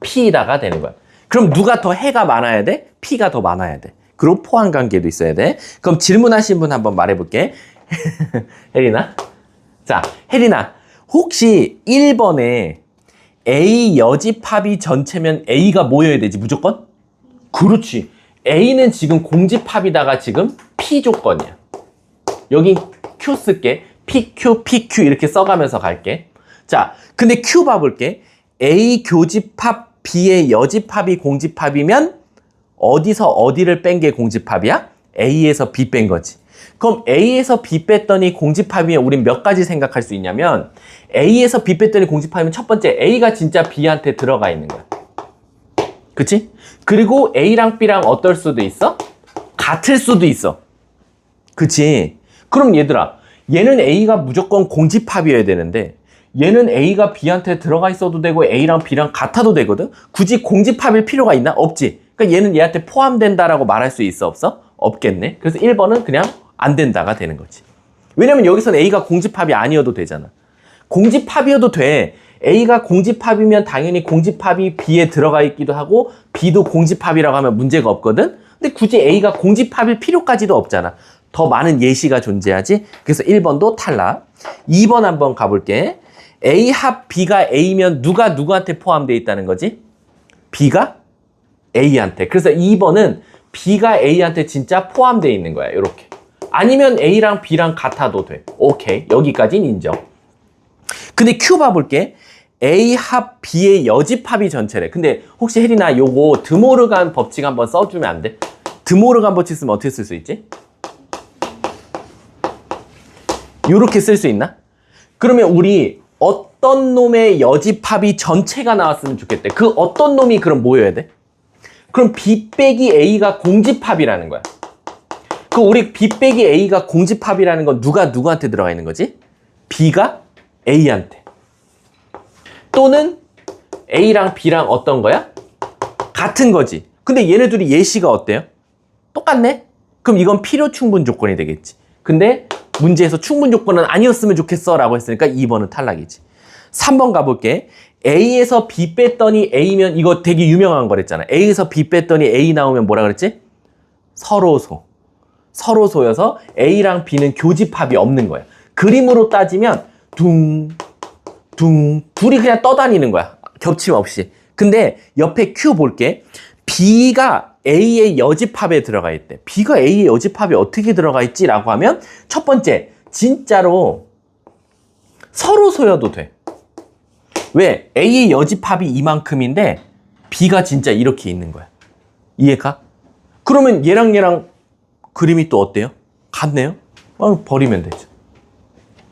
P다가 되는 거야. 그럼 누가 더 해가 많아야 돼? P가 더 많아야 돼. 그리고 포함 관계도 있어야 돼. 그럼 질문하신 분 한번 말해볼게. 혜리나? 자, 혜리나. 혹시 1번에 A 여집합이 전체면 A가 뭐여야 되지? 무조건? 그렇지. A는 지금 공집합이다가 지금 P 조건이야. 여기 Q 쓸게. PQ, PQ 이렇게 써가면서 갈게. 자, 근데 Q 봐볼게. A 교집합, B의 여집합이 공집합이면 어디서 어디를 뺀 게 공집합이야? A에서 B 뺀 거지. 그럼 A에서 B 뺐더니 공집합이면 우린 몇 가지 생각할 수 있냐면 A에서 B 뺐더니 공집합이면 첫 번째 A가 진짜 B한테 들어가 있는 거야. 그치? 그리고 A랑 B랑 어떨 수도 있어? 같을 수도 있어. 그치? 그럼 얘들아, 얘는 A가 무조건 공집합이어야 되는데 얘는 A가 B한테 들어가 있어도 되고 A랑 B랑 같아도 되거든? 굳이 공집합일 필요가 있나? 없지. 그러니까 얘는 얘한테 포함된다라고 말할 수 있어? 없어? 없겠네. 그래서 1번은 그냥 안 된다가 되는 거지. 왜냐면 여기서는 A가 공집합이 아니어도 되잖아. 공집합이어도 돼. A가 공집합이면 당연히 공집합이 B에 들어가 있기도 하고 B도 공집합이라고 하면 문제가 없거든? 근데 굳이 A가 공집합일 필요까지도 없잖아. 더 많은 예시가 존재하지. 그래서 1번도 탈락. 2번 한번 가볼게. A 합 B가 A면 누가 누구한테 포함되어 있다는 거지? B가 A한테. 그래서 2번은 B가 A한테 진짜 포함되어 있는 거야. 이렇게. 아니면 A랑 B랑 같아도 돼. 오케이. 여기까지는 인정. 근데 Q 봐볼게. A 합 B의 여집합이 전체래. 근데 혹시 혜리나 요거 드모르간 법칙 한번 써주면 안 돼? 드모르간 법칙 쓰면 어떻게 쓸 수 있지? 요렇게 쓸 수 있나? 그러면 우리 어떤 놈의 여집합이 전체가 나왔으면 좋겠대. 그 어떤 놈이 그럼 뭐여야 돼? 그럼 B 빼기 A가 공집합이라는 거야. 그 우리 B 빼기 A가 공집합이라는 건 누가 누구한테 들어가 있는 거지? B가 A한테. 또는 A랑 B랑 어떤 거야? 같은 거지. 근데 얘네들이 예시가 어때요? 똑같네? 그럼 이건 필요 충분 조건이 되겠지. 근데 문제에서 충분 조건은 아니었으면 좋겠어 라고 했으니까 2번은 탈락이지. 3번 가볼게. A에서 B 뺐더니 A면 이거 되게 유명한 거랬잖아. A에서 B 뺐더니 A 나오면 뭐라 그랬지? 서로소. 서로소여서 A랑 B는 교집합이 없는 거야. 그림으로 따지면 둘이 그냥 떠다니는 거야. 겹침 없이. 근데 옆에 Q 볼게. B가 A의 여집합에 들어가 있대. B가 A의 여집합에 어떻게 들어가 있지? 라고 하면 첫 번째, 진짜로 서로소여도 돼. 왜? A의 여집합이 이만큼인데 B가 진짜 이렇게 있는 거야. 이해가? 그러면 얘랑 그림이 또 어때요? 같네요? 버리면 되죠.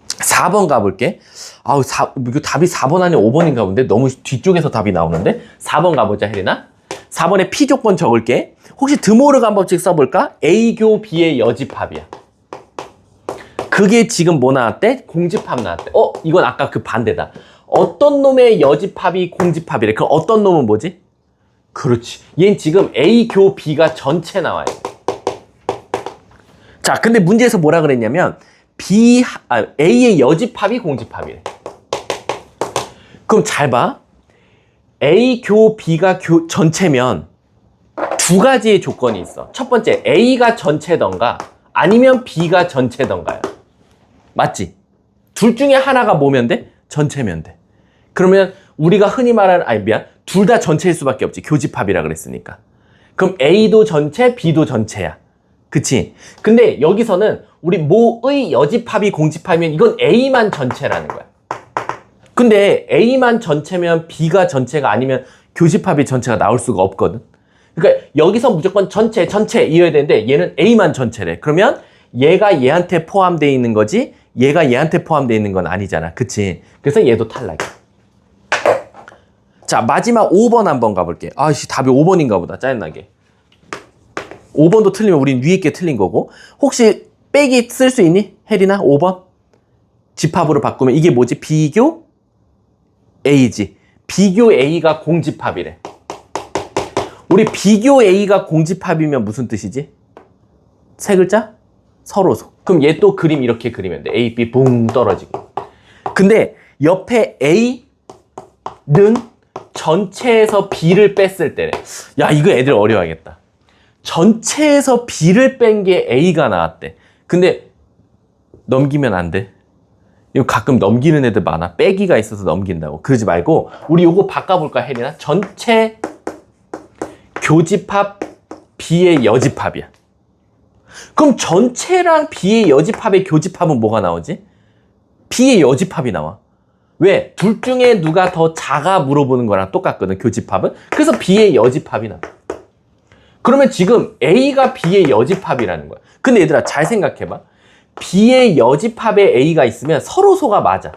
4번 가볼게. 이거 답이 4번 아니면 5번인가 본데? 너무 뒤쪽에서 답이 나오는데? 4번 가보자, 혜린아. 4번에 P 조건 적을게. 혹시 드모르간 법칙 써볼까? A교 B의 여집합이야. 그게 지금 뭐 나왔대? 공집합 나왔대. 이건 아까 그 반대다. 어떤 놈의 여집합이 공집합이래. 그럼 어떤 놈은 뭐지? 그렇지. 얘는 지금 A교 B가 전체 나와요. 자, 근데 문제에서 뭐라 그랬냐면 A의 여집합이 공집합이래. 그럼 잘 봐. A교 B가 전체면 두 가지의 조건이 있어. 첫 번째, A가 전체던가 아니면 B가 전체던가야. 맞지? 둘 중에 하나가 뭐면 돼? 전체면 돼. 그러면 우리가 흔히 말하는, 아니 미안, 둘 다 전체일 수밖에 없지. 교집합이라 그랬으니까. 그럼 A도 전체, B도 전체야. 그치? 근데 여기서는 우리 모의 여집합이 공집합이면 이건 A만 전체라는 거야. 근데 A만 전체면 B가 전체가 아니면 교집합이 전체가 나올 수가 없거든. 그러니까 여기서 무조건 전체 이어야 되는데 얘는 A만 전체래. 그러면 얘가 얘한테 포함되어 있는 거지 얘가 얘한테 포함되어 있는 건 아니잖아. 그치? 그래서 얘도 탈락이야. 자, 마지막 5번 한번 가볼게. 아이씨, 답이 5번인가 보다. 짜증나게. 5번도 틀리면 우린 위에 게 틀린 거고. 혹시 빼기 쓸 수 있니? 혜린아, 5번? 집합으로 바꾸면 이게 뭐지? 비교 A지. 비교 A가 공집합이래. 우리 비교 A가 공집합이면 무슨 뜻이지? 세 글자? 서로소. 그럼 얘 또 그림 이렇게 그리면 돼. A, B 붕 떨어지고. 근데 옆에 A는 전체에서 B를 뺐을 때래. 야, 이거 애들 어려워하겠다. 전체에서 B를 뺀 게 A가 나왔대. 근데 넘기면 안 돼. 이거 가끔 넘기는 애들 많아. 빼기가 있어서 넘긴다고. 그러지 말고 우리 요거 바꿔볼까, 혜린아? 전체 교집합 B의 여집합이야. 그럼 전체랑 B의 여집합의 교집합은 뭐가 나오지? B의 여집합이 나와. 왜? 둘 중에 누가 더 작아 물어보는 거랑 똑같거든, 교집합은. 그래서 B의 여집합이 나와. 그러면 지금 A가 B의 여집합이라는 거야. 근데 얘들아, 잘 생각해봐. B의 여집합에 A가 있으면 서로소가 맞아.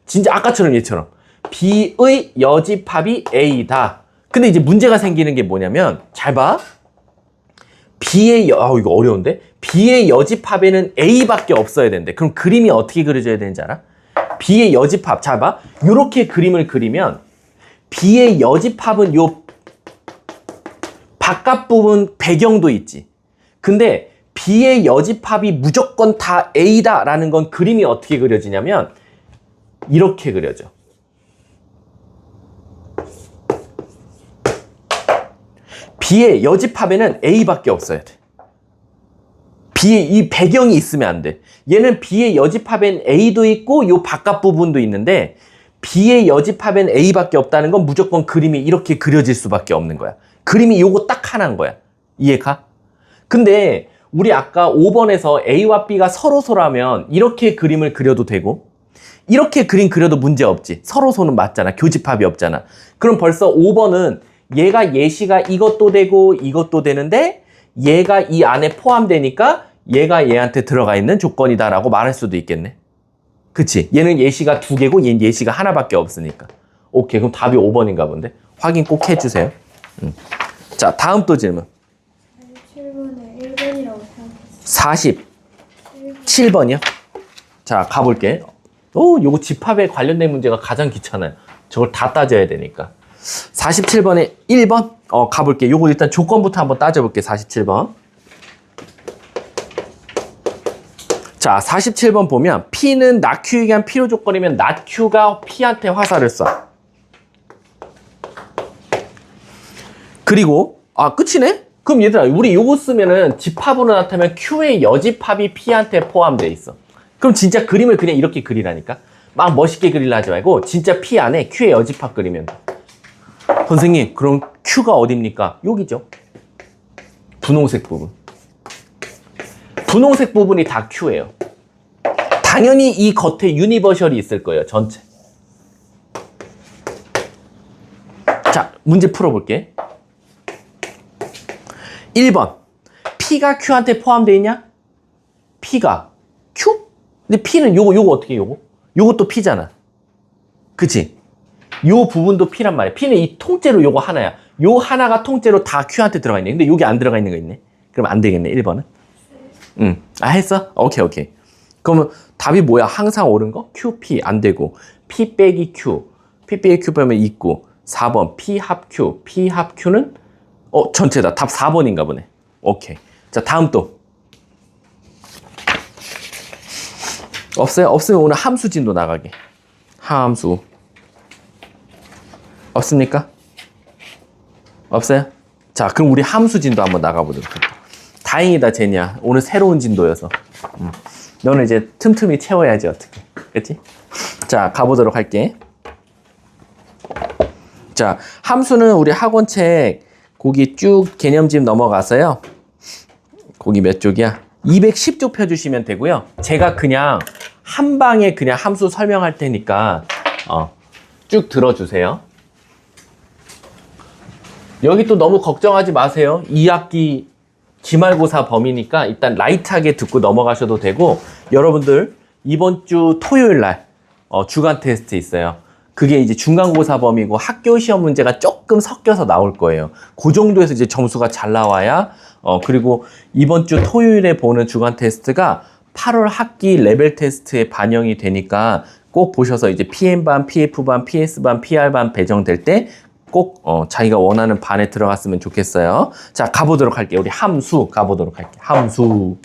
진짜 아까처럼 얘처럼. B의 여집합이 A다. 근데 이제 문제가 생기는 게 뭐냐면, 잘 봐. 이거 어려운데? B의 여집합에는 A밖에 없어야 되는데, 그럼 그림이 어떻게 그려져야 되는지 알아? B의 여집합, 잘 봐. 요렇게 그림을 그리면, B의 여집합은 요 바깥 부분 배경도 있지. 근데 B의 여집합이 무조건 다 A다라는 건 그림이 어떻게 그려지냐면, 이렇게 그려져. B의 여집합에는 A밖에 없어야 돼. B의 이 배경이 있으면 안 돼. 얘는 B의 여집합엔 A도 있고 요 바깥 부분도 있는데 B의 여집합엔 A밖에 없다는 건 무조건 그림이 이렇게 그려질 수밖에 없는 거야. 그림이 요거 딱 하나인 거야. 이해가? 근데 우리 아까 5번에서 A와 B가 서로소라면 이렇게 그림을 그려도 되고 이렇게 그림 그려도 문제 없지. 서로소는 맞잖아. 교집합이 없잖아. 그럼 벌써 5번은 얘가 예시가 이것도 되고 이것도 되는데 얘가 이 안에 포함되니까 얘가 얘한테 들어가 있는 조건이다라고 말할 수도 있겠네. 그치? 얘는 예시가 2개고 얘는 예시가 하나밖에 없으니까. 오케이, 그럼 답이 5번인가 본데. 확인 꼭 해주세요. 자, 다음 또 질문. 47번에 1번이라고 생각했어요. 47번이요? 자, 가볼게. 요거 집합에 관련된 문제가 가장 귀찮아요. 저걸 다 따져야 되니까. 47번에 1번? 가볼게. 요거 일단 조건부터 한번 따져볼게. 47번. 자, 47번 보면 P는 낙Q에 의한 필요 조건이면 낙Q가 P한테 화살을 쏴. 그리고 끝이네? 그럼 얘들아, 우리 요거 쓰면은 집합으로 나타나면 Q의 여집합이 P한테 포함되어 있어. 그럼 진짜 그림을 그냥 이렇게 그리라니까? 막 멋있게 그리려 하지 말고 진짜 P 안에 Q의 여집합 그리면 돼. 선생님, 그럼 Q가 어딥니까? 여기죠. 분홍색 부분. 분홍색 부분이 다 Q예요. 당연히 이 겉에 유니버셜이 있을 거예요. 전체. 자, 문제 풀어볼게. 1번. P가 Q한테 포함되어 있냐? P가 Q? 근데 P는 요거 어떻게 요거? 요것도 P잖아. 그치? 요 부분도 P란 말이야. P는 이 통째로 요거 하나야. 요 하나가 통째로 다 Q한테 들어가 있네. 근데 여기 안 들어가 있는 거 있네. 그럼 안 되겠네, 1번은. 했어? 오케이. 그러면 답이 뭐야? 항상 옳은 거? Q, P 안 되고 P 빼기 Q. P 빼기 Q 빼면 있고 4번 P 합 Q. P 합 Q는 전체다. 답 4번인가 보네. 오케이. 자, 다음 또. 없어요? 없으면 오늘 함수 진도 나가게. 함수. 없습니까? 없어요? 자, 그럼 우리 함수 진도 한번 나가보도록 할게요. 다행이다, 제니야. 오늘 새로운 진도여서. 너는 이제 틈틈이 채워야지, 어떻게. 그치? 자, 가보도록 할게. 자, 함수는 우리 학원책 거기 쭉 개념집 넘어가서요. 거기 몇 쪽이야? 210쪽 펴주시면 되고요. 제가 그냥 한 방에 그냥 함수 설명할 테니까 쭉 들어주세요. 여기 또 너무 걱정하지 마세요. 2학기 기말고사 범위니까 일단 라이트하게 듣고 넘어가셔도 되고, 여러분들 이번 주 토요일 날 주간 테스트 있어요. 그게 이제 중간고사 범위고 학교 시험 문제가 조금 섞여서 나올 거예요. 그 정도에서 이제 점수가 잘 나와야 그리고 이번 주 토요일에 보는 주간 테스트가 8월 학기 레벨 테스트에 반영이 되니까 꼭 보셔서 이제 PM반, PF반, PS반, PR반 배정될 때 꼭 자기가 원하는 반에 들어갔으면 좋겠어요. 자, 가보도록 할게요. 우리 함수 가보도록 할게요. 함수.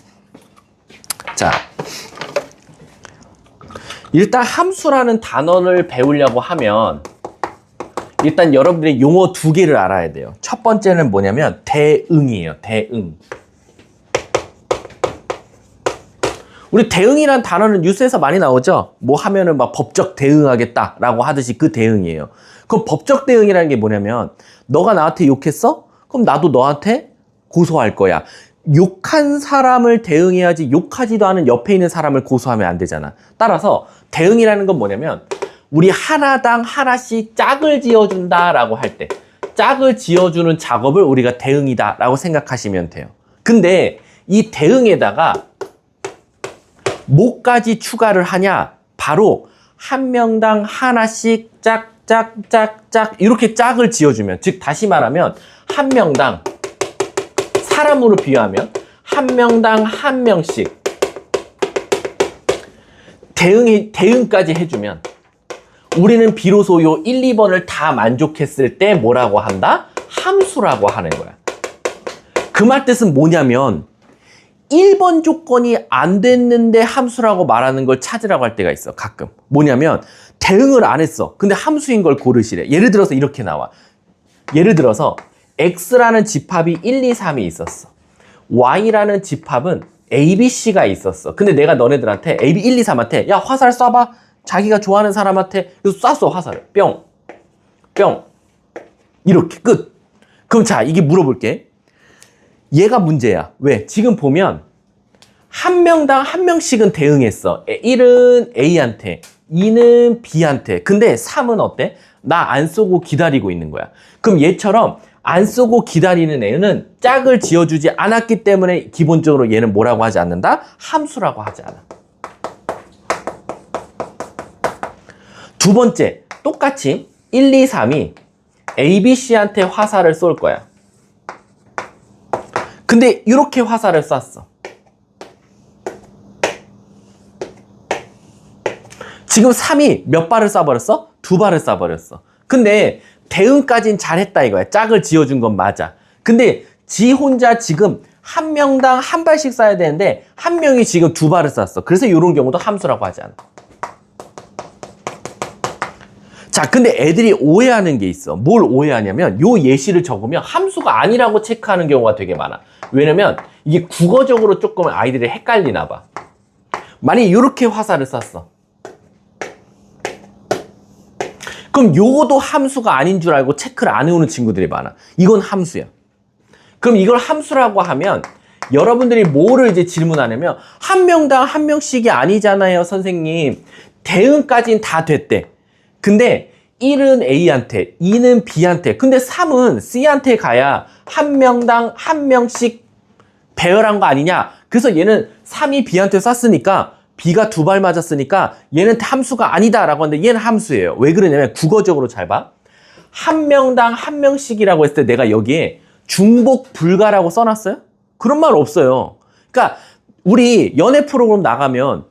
자, 일단 함수라는 단어를 배우려고 하면 일단 여러분들이 용어 두 개를 알아야 돼요. 첫 번째는 뭐냐면 대응이에요. 대응. 우리 대응이란 단어는 뉴스에서 많이 나오죠? 뭐 하면은 막 법적 대응하겠다라고 하듯이 그 대응이에요. 그럼 법적 대응이라는 게 뭐냐면 너가 나한테 욕했어? 그럼 나도 너한테 고소할 거야. 욕한 사람을 대응해야지 욕하지도 않은 옆에 있는 사람을 고소하면 안 되잖아. 따라서 대응이라는 건 뭐냐면 우리 하나당 하나씩 짝을 지어준다라고 할 때 짝을 지어주는 작업을 우리가 대응이다라고 생각하시면 돼요. 근데 이 대응에다가 뭐까지 추가를 하냐? 바로 한 명당 하나씩 짝짝짝짝 이렇게 짝을 지어주면, 즉 다시 말하면 한 명당 사람으로 비유하면 한 명당 한 명씩 대응까지 해주면 우리는 비로소 요 1, 2번을 다 만족했을 때 뭐라고 한다? 함수라고 하는 거야. 그 말 뜻은 뭐냐면 1번 조건이 안 됐는데 함수라고 말하는 걸 찾으라고 할 때가 있어. 가끔. 뭐냐면 대응을 안 했어. 근데 함수인 걸 고르시래. 예를 들어서 이렇게 나와. 예를 들어서 X라는 집합이 1, 2, 3이 있었어. Y라는 집합은 A, B, C가 있었어. 근데 내가 너네들한테 A, B, 1, 2, 3한테 야 화살 쏴봐. 자기가 좋아하는 사람한테 그래서 쐈어 화살을. 뿅. 뿅. 이렇게 끝. 그럼 자 이게 물어볼게. 얘가 문제야. 왜? 지금 보면 한 명당 한 명씩은 대응했어. 1은 A한테, 2는 B한테. 근데 3은 어때? 나 안 쏘고 기다리고 있는 거야. 그럼 얘처럼 안 쏘고 기다리는 애는 짝을 지어주지 않았기 때문에 기본적으로 얘는 뭐라고 하지 않는다? 함수라고 하지 않아. 두 번째, 똑같이 1, 2, 3이 A, B, C한테 화살을 쏠 거야. 근데 이렇게 화살을 쐈어. 지금 3이 몇 발을 쏴버렸어? 2발을 쏴버렸어. 근데 대응까진 잘했다 이거야. 짝을 지어준 건 맞아. 근데 지 혼자 지금 한 명당 한 발씩 쏴야 되는데 한 명이 지금 2발을 쐈어. 그래서 이런 경우도 함수라고 하지 않아. 자, 근데 애들이 오해하는 게 있어. 뭘 오해하냐면 요 예시를 적으면 함수가 아니라고 체크하는 경우가 되게 많아. 왜냐면 이게 국어적으로 조금 아이들이 헷갈리나 봐. 만약에 이렇게 화살을 쐈어. 그럼 요거도 함수가 아닌 줄 알고 체크를 안 해오는 친구들이 많아. 이건 함수야. 그럼 이걸 함수라고 하면 여러분들이 뭐를 이제 질문하냐면 한 명당 한 명씩이 아니잖아요, 선생님. 대응까지는 다 됐대. 근데 1은 A한테, 2는 B한테, 근데 3은 C한테 가야 한 명당 한 명씩 배열한 거 아니냐? 그래서 얘는 3이 B한테 쐈으니까 B가 2발 맞았으니까 얘는 함수가 아니다라고 하는데 얘는 함수예요. 왜 그러냐면 국어적으로 잘 봐. 한 명당 한 명씩이라고 했을 때 내가 여기에 중복 불가라고 써놨어요? 그런 말 없어요. 그러니까 우리 연애 프로그램 나가면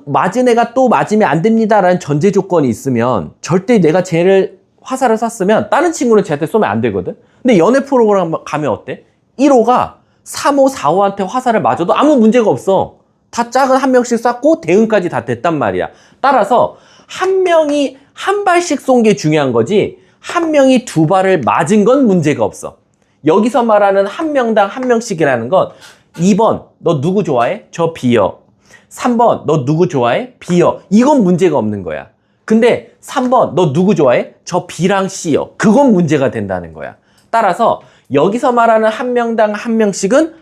맞은 애가 또 맞으면 안 됩니다라는 전제 조건이 있으면 절대 내가 쟤를 화살을 쐈으면 다른 친구는 쟤한테 쏘면 안 되거든. 근데 연애 프로그램 가면 어때? 1호가 3호, 4호한테 화살을 맞아도 아무 문제가 없어. 다 짝은 한 명씩 쐈고 대응까지 다 됐단 말이야. 따라서 한 명이 한 발씩 쏜 게 중요한 거지 한 명이 2발을 맞은 건 문제가 없어. 여기서 말하는 한 명당 한 명씩이라는 건 2번 너 누구 좋아해? 저 B요. 3번 너 누구 좋아해? B요. 이건 문제가 없는 거야. 근데 3번 너 누구 좋아해? 저 B랑 C요. 그건 문제가 된다는 거야. 따라서 여기서 말하는 한 명당 한 명씩은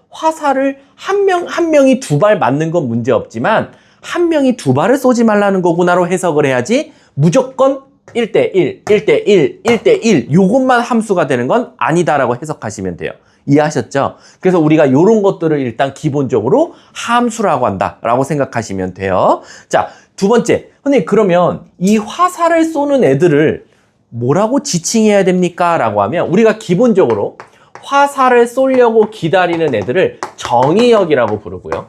화살을 한 명이 두 발 맞는 건 문제 없지만 한 명이 두 발을 쏘지 말라는 거구나로 해석을 해야지 무조건 1대1, 1대1, 1대1 요것만 함수가 되는 건 아니다라고 해석하시면 돼요. 이해하셨죠? 그래서 우리가 이런 것들을 일단 기본적으로 함수라고 한다라고 생각하시면 돼요. 자, 두 번째. 선생님 그러면 이 화살을 쏘는 애들을 뭐라고 지칭해야 됩니까? 라고 하면 우리가 기본적으로 화살을 쏘려고 기다리는 애들을 정의역이라고 부르고요.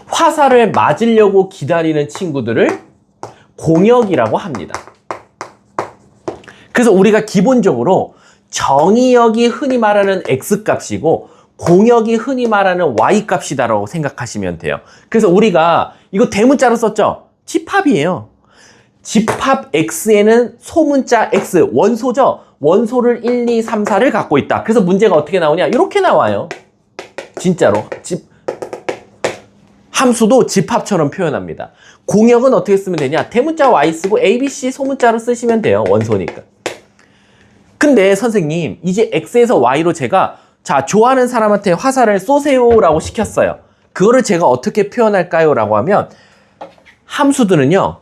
화살을 맞으려고 기다리는 친구들을 공역이라고 합니다. 그래서 우리가 기본적으로 정의역이 흔히 말하는 X값이고 공역이 흔히 말하는 Y값이다라고 생각하시면 돼요. 그래서 우리가 이거 대문자로 썼죠? 집합이에요. 집합 X에는 소문자 X, 원소죠? 원소를 1, 2, 3, 4를 갖고 있다. 그래서 문제가 어떻게 나오냐? 이렇게 나와요. 진짜로. 함수도 집합처럼 표현합니다. 공역은 어떻게 쓰면 되냐? 대문자 Y 쓰고 A, B, C 소문자로 쓰시면 돼요. 원소니까. 근데 선생님, 이제 X에서 Y로 제가 좋아하는 사람한테 화살을 쏘세요라고 시켰어요. 그거를 제가 어떻게 표현할까요? 라고 하면 함수들은요.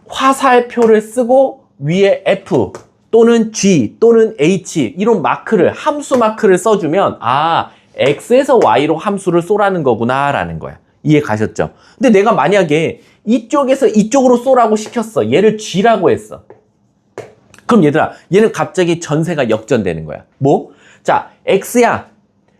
화살표를 쓰고 위에 F 또는 G 또는 H 이런 마크를 함수 마크를 써주면 X에서 Y로 함수를 쏘라는 거구나 라는 거야. 이해 가셨죠? 근데 내가 만약에 이쪽에서 이쪽으로 쏘라고 시켰어. 얘를 G라고 했어. 그럼 얘들아 얘는 갑자기 전세가 역전되는 거야. 뭐? 자, X야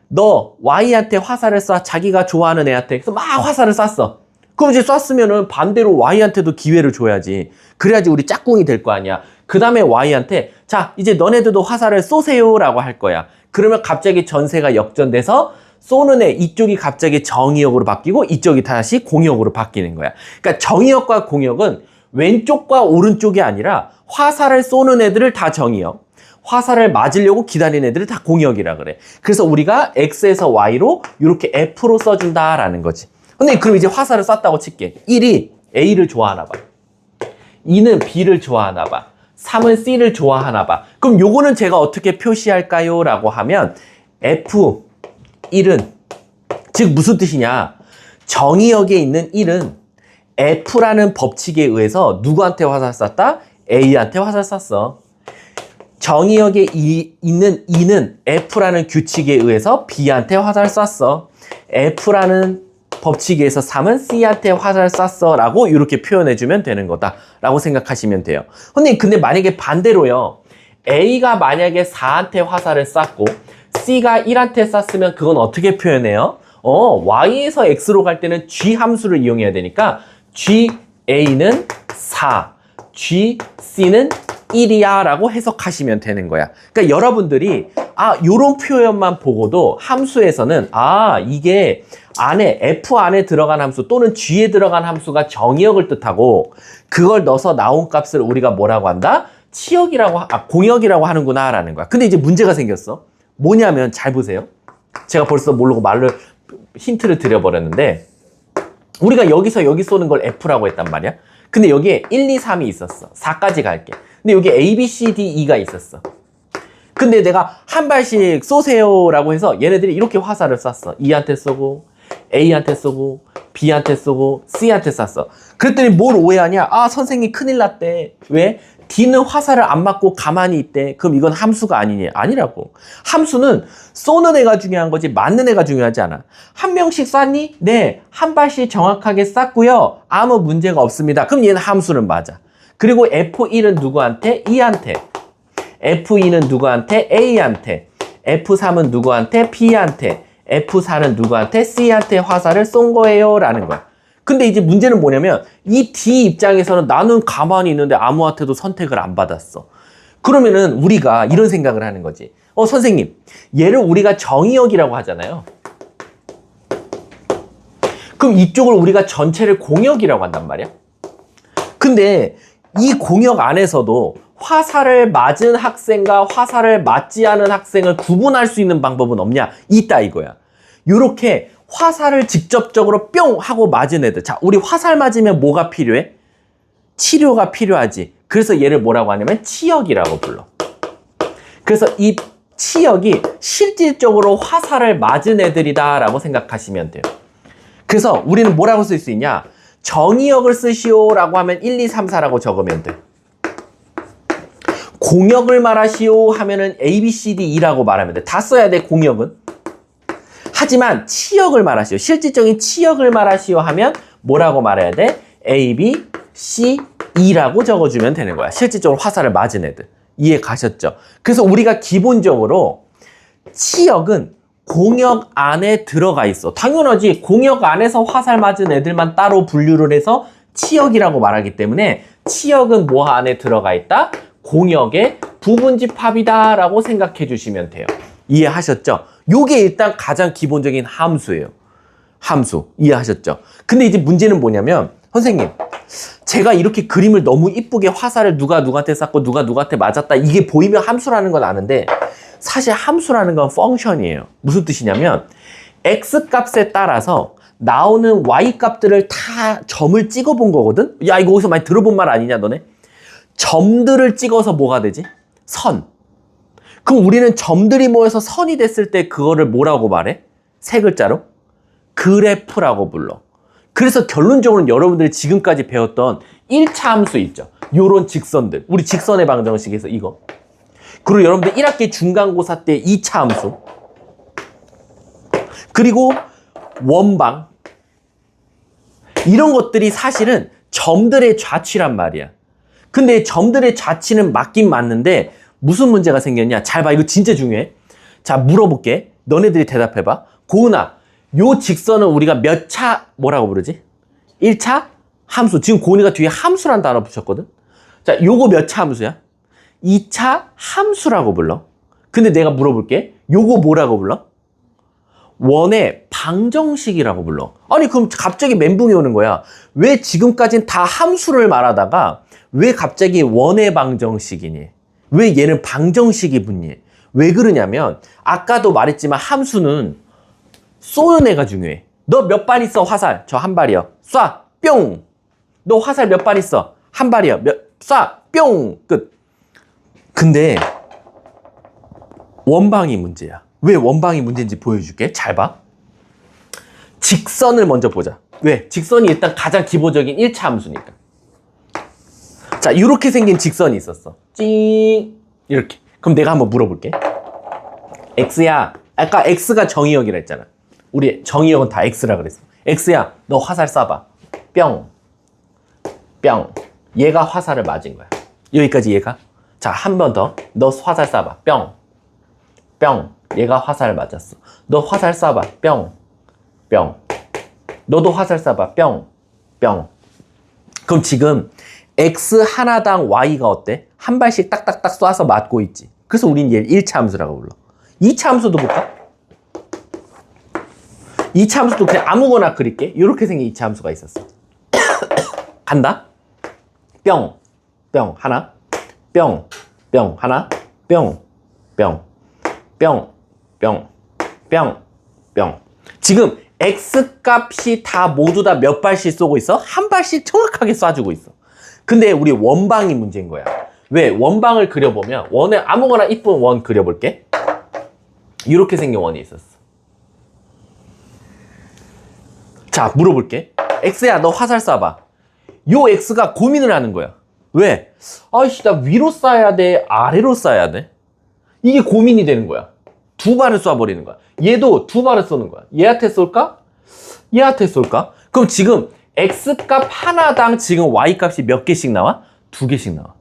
너 Y한테 화살을 쏴. 자기가 좋아하는 애한테. 그래서 막 화살을 쐈어. 그럼 이제 쐈으면은 반대로 Y한테도 기회를 줘야지. 그래야지 우리 짝꿍이 될 거 아니야. 그 다음에 Y한테 이제 너네들도 화살을 쏘세요 라고 할 거야. 그러면 갑자기 전세가 역전돼서 쏘는 애 이쪽이 갑자기 정의역으로 바뀌고 이쪽이 다시 공역으로 바뀌는 거야. 그러니까 정의역과 공역은 왼쪽과 오른쪽이 아니라 화살을 쏘는 애들을 다 정의역, 화살을 맞으려고 기다리는 애들을 다 공역이라 그래. 그래서 우리가 X에서 Y로 이렇게 F로 써준다라는 거지. 근데 그럼 이제 화살을 쐈다고 칠게. 1이 A를 좋아하나 봐. 2는 B를 좋아하나 봐. 3은 C를 좋아하나 봐. 그럼 요거는 제가 어떻게 표시할까요? 라고 하면 F1은 즉 무슨 뜻이냐? 정의역에 있는 1은 F라는 법칙에 의해서 누구한테 화살 쐈다? A한테 화살 쐈어. 정의역에 있는 2는 F라는 규칙에 의해서 B한테 화살 쐈어. F라는 법칙에 의해서 3은 C한테 화살 쐈어 라고 이렇게 표현해주면 되는 거다 라고 생각하시면 돼요. 근데 만약에 반대로요. A가 만약에 4한테 화살을 쐈고 C가 1한테 쐈으면 그건 어떻게 표현해요? Y에서 X로 갈 때는 G 함수를 이용해야 되니까 GA는 4, GC는 1이야 라고 해석하시면 되는 거야. 그러니까 여러분들이 요런 표현만 보고도 함수에서는 이게 F 안에 들어간 함수 또는 G에 들어간 함수가 정의역을 뜻하고 그걸 넣어서 나온 값을 우리가 뭐라고 한다? 공역이라고 하는구나 라는 거야. 근데 이제 문제가 생겼어. 뭐냐면 잘 보세요. 제가 벌써 모르고 힌트를 드려버렸는데 우리가 여기서 여기 쏘는 걸 F라고 했단 말이야. 근데 여기에 1, 2, 3이 있었어. 4까지 갈게. 근데 여기 A, B, C, D, E가 있었어. 근데 내가 한 발씩 쏘세요 라고 해서 얘네들이 이렇게 화살을 쐈어. E한테 쏘고 A한테 쏘고 B한테 쏘고 C한테 쐈어. 그랬더니 뭘 오해하냐? 선생님 큰일 났대. 왜? D는 화살을 안 맞고 가만히 있대. 그럼 이건 함수가 아니니? 아니라고. 함수는 쏘는 애가 중요한 거지 맞는 애가 중요하지 않아. 한 명씩 쐈니? 네. 한 발씩 정확하게 쐈고요. 아무 문제가 없습니다. 그럼 얘는 함수는 맞아. 그리고 F1은 누구한테? E한테. F2는 누구한테? A한테. F3은 누구한테? B한테. F4는 누구한테? C한테 화살을 쏜 거예요 라는 거야. 근데 이제 문제는 뭐냐면 이 D 입장에서는 나는 가만히 있는데 아무한테도 선택을 안 받았어. 그러면은 우리가 이런 생각을 하는 거지. 선생님, 얘를 우리가 정의역이라고 하잖아요. 그럼 이쪽을 우리가 전체를 공역이라고 한단 말이야. 근데 이 공역 안에서도 화살을 맞은 학생과 화살을 맞지 않은 학생을 구분할 수 있는 방법은 없냐? 있다 이거야. 요렇게 화살을 직접적으로 뿅 하고 맞은 애들. 자, 우리 화살 맞으면 뭐가 필요해? 치료가 필요하지. 그래서 얘를 뭐라고 하냐면 치역이라고 불러. 그래서 이 치역이 실질적으로 화살을 맞은 애들이다라고 생각하시면 돼요. 그래서 우리는 뭐라고 쓸 수 있냐? 정의역을 쓰시오라고 하면 1, 2, 3, 4라고 적으면 돼. 공역을 말하시오 하면은 A, B, C, D, E라고 말하면 돼. 다 써야 돼, 공역은. 하지만 치역을 말하시오. 실질적인 치역을 말하시오 하면 뭐라고 말해야 돼? A, B, C, E라고 적어주면 되는 거야. 실질적으로 화살을 맞은 애들. 이해 가셨죠? 그래서 우리가 기본적으로 치역은 공역 안에 들어가 있어. 당연하지. 공역 안에서 화살 맞은 애들만 따로 분류를 해서 치역이라고 말하기 때문에 치역은 뭐 안에 들어가 있다? 공역의 부분집합이다 라고 생각해 주시면 돼요. 이해하셨죠? 요게 일단 가장 기본적인 함수예요. 함수. 이해하셨죠? 근데 이제 문제는 뭐냐면 선생님, 제가 이렇게 그림을 너무 이쁘게 화살을 누가 누구한테 쐈고 누가 누구한테 맞았다 이게 보이면 함수라는 건 아는데 사실 함수라는 건 펑션이에요. 무슨 뜻이냐면 X값에 따라서 나오는 Y값들을 다 점을 찍어본 거거든? 야, 이거 어디서 많이 들어본 말 아니냐 너네? 점들을 찍어서 뭐가 되지? 선. 그럼 우리는 점들이 모여서 선이 됐을 때 그거를 뭐라고 말해? 세 글자로? 그래프라고 불러. 그래서 결론적으로는 여러분들이 지금까지 배웠던 1차 함수 있죠. 요런 직선들. 우리 직선의 방정식에서 이거. 그리고 여러분들 1학기 중간고사 때 2차 함수. 그리고 원방. 이런 것들이 사실은 점들의 좌치란 말이야. 근데 점들의 좌치는 맞긴 맞는데 무슨 문제가 생겼냐? 잘 봐. 이거 진짜 중요해. 자, 물어볼게. 너네들이 대답해봐. 고은아, 요 직선은 우리가 몇 차 뭐라고 부르지? 1차 함수. 지금 고은이가 뒤에 함수란 단어 붙였거든? 자, 요거 몇 차 함수야? 2차 함수라고 불러. 근데 내가 물어볼게. 요거 뭐라고 불러? 원의 방정식이라고 불러. 아니, 그럼 갑자기 멘붕이 오는 거야. 왜 지금까진 다 함수를 말하다가 왜 갑자기 원의 방정식이니? 왜 얘는 방정식이 붙니? 왜 그러냐면 아까도 말했지만 함수는 쏘는 애가 중요해. 너 몇 발 있어? 화살. 저 한 발이요. 쏴. 뿅. 너 화살 몇 발 있어? 한 발이요. 쏴. 뿅. 끝. 근데 원방이 문제야. 왜 원방이 문제인지 보여줄게. 잘 봐. 직선을 먼저 보자. 왜? 직선이 일단 가장 기본적인 1차 함수니까. 자, 이렇게 생긴 직선이 있었어. 찡. 이렇게. 그럼 내가 한번 물어볼게. X야. 아까 X가 정의역이라 했잖아. 우리 정의역은 다 X라 그랬어. X야, 너 화살 쏴봐. 뿅. 뿅. 얘가 화살을 맞은 거야. 여기까지 얘가. 자, 한 번 더. 너 화살 쏴봐. 뿅. 뿅. 얘가 화살을 맞았어. 너 화살 쏴봐. 뿅. 뿅. 너도 화살 쏴봐. 뿅. 뿅. 그럼 지금 X 하나당 Y가 어때? 한 발씩 딱딱딱 쏴서 맞고 있지. 그래서 우린 얘를 1차 함수라고 불러. 2차 함수도 볼까? 2차 함수도 그냥 아무거나 그릴게. 이렇게 생긴 2차 함수가 있었어. 간다. 뿅. 뿅. 하나. 뿅. 뿅. 하나. 뿅. 뿅. 뿅. 뿅. 뿅. 뿅. 지금 X 값이 다 모두 다 몇 발씩 쏘고 있어? 한 발씩 정확하게 쏴주고 있어. 근데 우리 원방이 문제인 거야. 왜? 원방을 그려보면 원에 아무거나 이쁜 원 그려볼게. 이렇게 생긴 원이 있었어. 자, 물어볼게. X야, 너 화살 쏴봐. 요 X가 고민을 하는 거야. 왜? 아이씨, 나 위로 쏴야 돼? 아래로 쏴야 돼? 이게 고민이 되는 거야. 두 발을 쏴버리는 거야. 얘도 두 발을 쏘는 거야. 얘한테 쏠까? 얘한테 쏠까? 그럼 지금 X값 하나당 지금 Y값이 몇 개씩 나와? 2개씩 나와.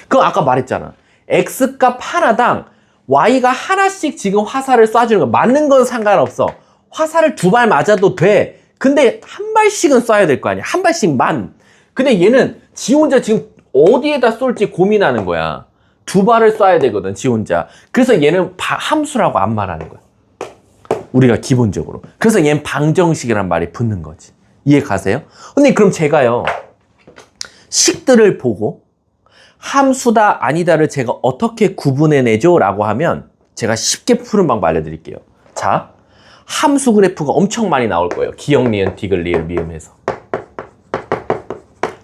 그럼 아까 말했잖아. X값 하나당 Y가 하나씩 지금 화살을 쏴주는 거야. 맞는 건 상관없어. 화살을 2발 맞아도 돼. 근데 한 발씩은 쏴야 될 거 아니야. 한 발씩만. 근데 얘는 지 혼자 지금 어디에다 쏠지 고민하는 거야. 2발을 쏴야 되거든, 지 혼자. 그래서 얘는 함수라고 안 말하는 거야. 우리가 기본적으로. 그래서 얘는 방정식이란 말이 붙는 거지. 이해 가세요? 근데 그럼 제가요, 식들을 보고 함수다 아니다를 제가 어떻게 구분해내죠? 라고 하면 제가 쉽게 푸는 방법 알려드릴게요. 자, 함수 그래프가 엄청 많이 나올 거예요. 기역, 니은, 디귿, 리을, 미음에서.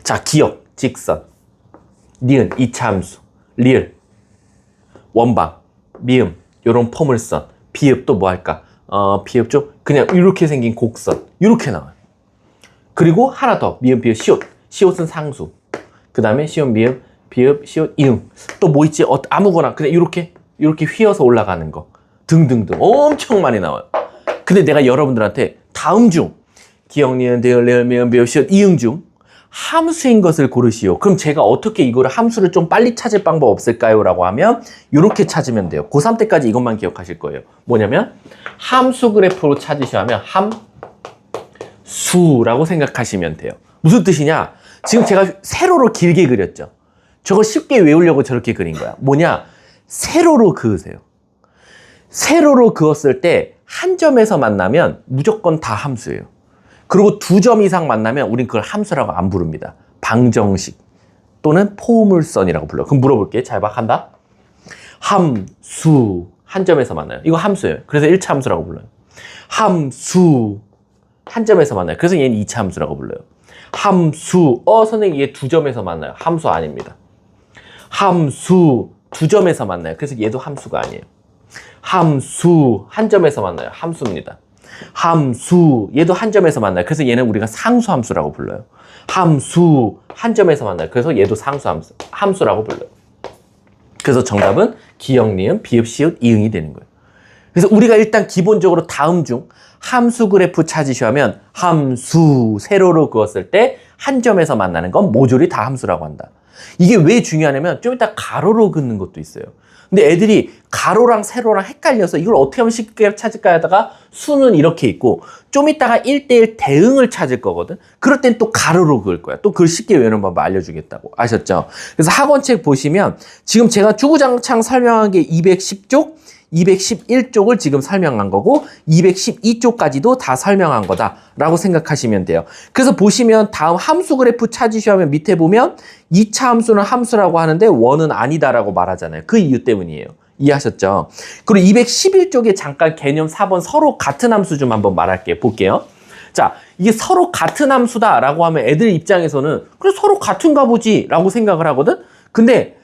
자, 기역, 직선, 니은, 2차 함수, 리을, 원방, 미음, 요런 포물선, 비읍 또 뭐 할까? 비읍 좀 그냥 이렇게 생긴 곡선, 이렇게 나와요. 그리고 하나 더, 미음, 비읍, 시옷. 시옷은 상수. 그 다음에 시옷, 미음, 비읍, 시옷, 이응. 또 뭐 있지? 아무거나 그냥 이렇게 휘어서 올라가는 거 등등등 엄청 많이 나와요. 근데 내가 여러분들한테 다음 중 기역, 니은, 디귿, 리을, 미음, 비읍, 시옷, 이응 중 함수인 것을 고르시오. 그럼 제가 어떻게 이거를 함수를 좀 빨리 찾을 방법 없을까요? 라고 하면 이렇게 찾으면 돼요. 고3 때까지 이것만 기억하실 거예요. 뭐냐면 함수 그래프로 찾으셔야 하면 함수라고 생각하시면 돼요. 무슨 뜻이냐? 지금 제가 세로로 길게 그렸죠. 저거 쉽게 외우려고 저렇게 그린 거야. 뭐냐? 세로로 그으세요. 세로로 그었을 때 한 점에서 만나면 무조건 다 함수예요. 그리고 2점 이상 만나면 우린 그걸 함수라고 안 부릅니다. 방정식 또는 포물선이라고 불러요. 그럼 물어볼게. 잘 봐. 한다. 함수 한 점에서 만나요. 이거 함수예요. 그래서 1차 함수라고 불러요. 함수 한 점에서 만나요. 그래서 얘는 2차 함수라고 불러요. 함수 선생님 얘 2점에서 만나요. 함수 아닙니다. 함수 2점에서 만나요. 그래서 얘도 함수가 아니에요. 함수 한 점에서 만나요. 함수입니다. 함수 얘도 한 점에서 만나요. 그래서 얘는 우리가 상수함수라고 불러요. 함수 한 점에서 만나요. 그래서 얘도 함수라고 불러요. 그래서 정답은 기역, 니은, 비읍, 시옷, 이응이 되는 거예요. 그래서 우리가 일단 기본적으로 다음 중 함수 그래프 찾으셔야 하면 함수 세로로 그었을 때 한 점에서 만나는 건 모조리 다 함수라고 한다. 이게 왜 중요하냐면 좀 이따 가로로 긋는 것도 있어요. 근데 애들이 가로랑 세로랑 헷갈려서 이걸 어떻게 하면 쉽게 찾을까 하다가 수는 이렇게 있고 좀 이따가 1대1 대응을 찾을 거거든. 그럴 땐 또 가로로 그을 거야. 또 그걸 쉽게 외우는 방법 알려주겠다고. 아셨죠? 그래서 학원책 보시면 지금 제가 주구장창 설명한 게 210쪽 211쪽을 지금 설명한 거고 212쪽까지도 다 설명한 거다라고 생각하시면 돼요. 그래서 보시면 다음 함수 그래프 찾으셔야 하면 밑에 보면 2차 함수는 함수라고 하는데 원은 아니다라고 말하잖아요. 그 이유 때문이에요. 이해하셨죠? 그리고 211쪽에 잠깐 개념 4번 서로 같은 함수 좀 한번 말할게요. 볼게요. 자, 이게 서로 같은 함수다라고 하면 애들 입장에서는 그래 서로 같은가 보지 라고 생각을 하거든? 근데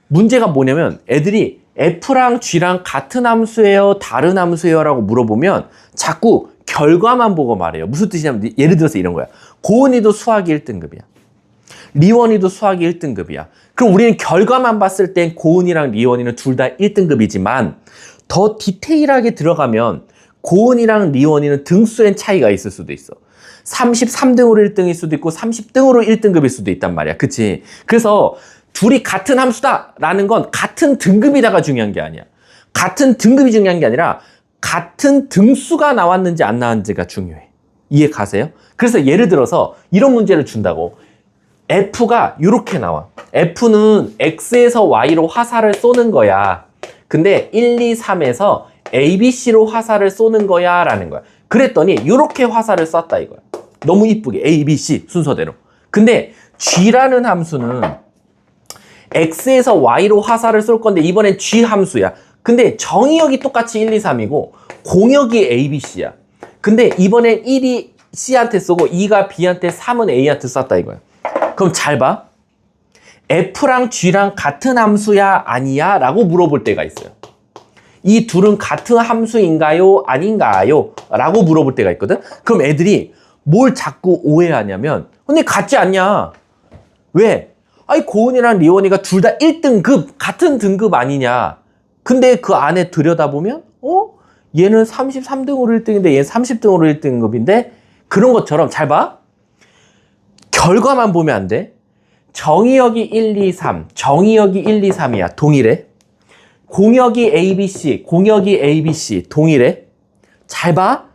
문제가 뭐냐면 애들이 F랑 G랑 같은 함수예요? 다른 함수예요? 라고 물어보면 자꾸 결과만 보고 말해요. 무슨 뜻이냐면 예를 들어서 이런 거야. 고은이도 수학이 1등급이야. 리원이도 수학이 1등급이야. 그럼 우리는 결과만 봤을 땐 고은이랑 리원이는 둘 다 1등급이지만 더 디테일하게 들어가면 고은이랑 리원이는 등수엔 차이가 있을 수도 있어. 33등으로 1등일 수도 있고 30등으로 1등급일 수도 있단 말이야. 그치? 그래서 둘이 같은 함수다라는 건 같은 등급이다가 중요한 게 아니야. 같은 등급이 중요한 게 아니라 같은 등수가 나왔는지 안 나왔는지가 중요해. 이해 가세요? 그래서 예를 들어서 이런 문제를 준다고. F가 이렇게 나와. F는 X에서 Y로 화살을 쏘는 거야. 근데 1, 2, 3에서 A, B, C로 화살을 쏘는 거야 라는 거야. 그랬더니 이렇게 화살을 쐈다 이거야. 너무 이쁘게 A, B, C 순서대로. 근데 G라는 함수는 X에서 Y로 화살을 쏠 건데 이번엔 G 함수야. 근데 정의역이 똑같이 1, 2, 3이고 공역이 A, B, C야. 근데 이번엔 1이 C한테 쏘고 2가 B한테 3은 A한테 쐈다 이거야. 그럼 잘 봐. F랑 G랑 같은 함수야 아니야? 라고 물어볼 때가 있어요. 이 둘은 같은 함수인가요? 아닌가요? 라고 물어볼 때가 있거든. 그럼 애들이 뭘 자꾸 오해하냐면 근데 같지 않냐? 왜? 아니 고은이랑 리원이가 둘 다 1등급 같은 등급 아니냐. 근데 그 안에 들여다보면 얘는 33등으로 1등인데 얘는 30등으로 1등급인데 그런 것처럼 잘 봐. 결과만 보면 안 돼. 정의역이 1, 2, 3 정의역이 1, 2, 3이야. 동일해. 공역이 ABC 공역이 ABC 동일해. 잘 봐.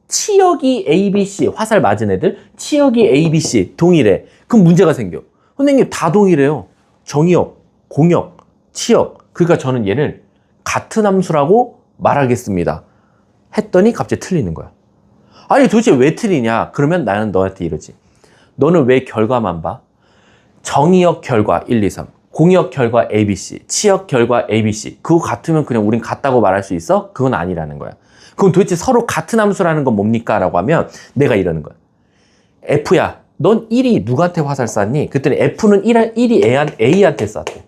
치역이 ABC 화살 맞은 애들 치역이 ABC 동일해. 그럼 문제가 생겨. 선생님 다 동일해요. 정의역, 공역, 치역. 그러니까 저는 얘를 같은 함수라고 말하겠습니다. 했더니 갑자기 틀리는 거야. 아니 도대체 왜 틀리냐? 그러면 나는 너한테 이러지. 너는 왜 결과만 봐? 정의역 결과 1, 2, 3 공역 결과 ABC 치역 결과 ABC 그거 같으면 그냥 우린 같다고 말할 수 있어? 그건 아니라는 거야. 그럼 도대체 서로 같은 함수라는 건 뭡니까? 라고 하면 내가 이러는 거야. F야, 넌 1이 누구한테 화살 쐈니? 그랬더니 F는 1이 A한테 쐈대.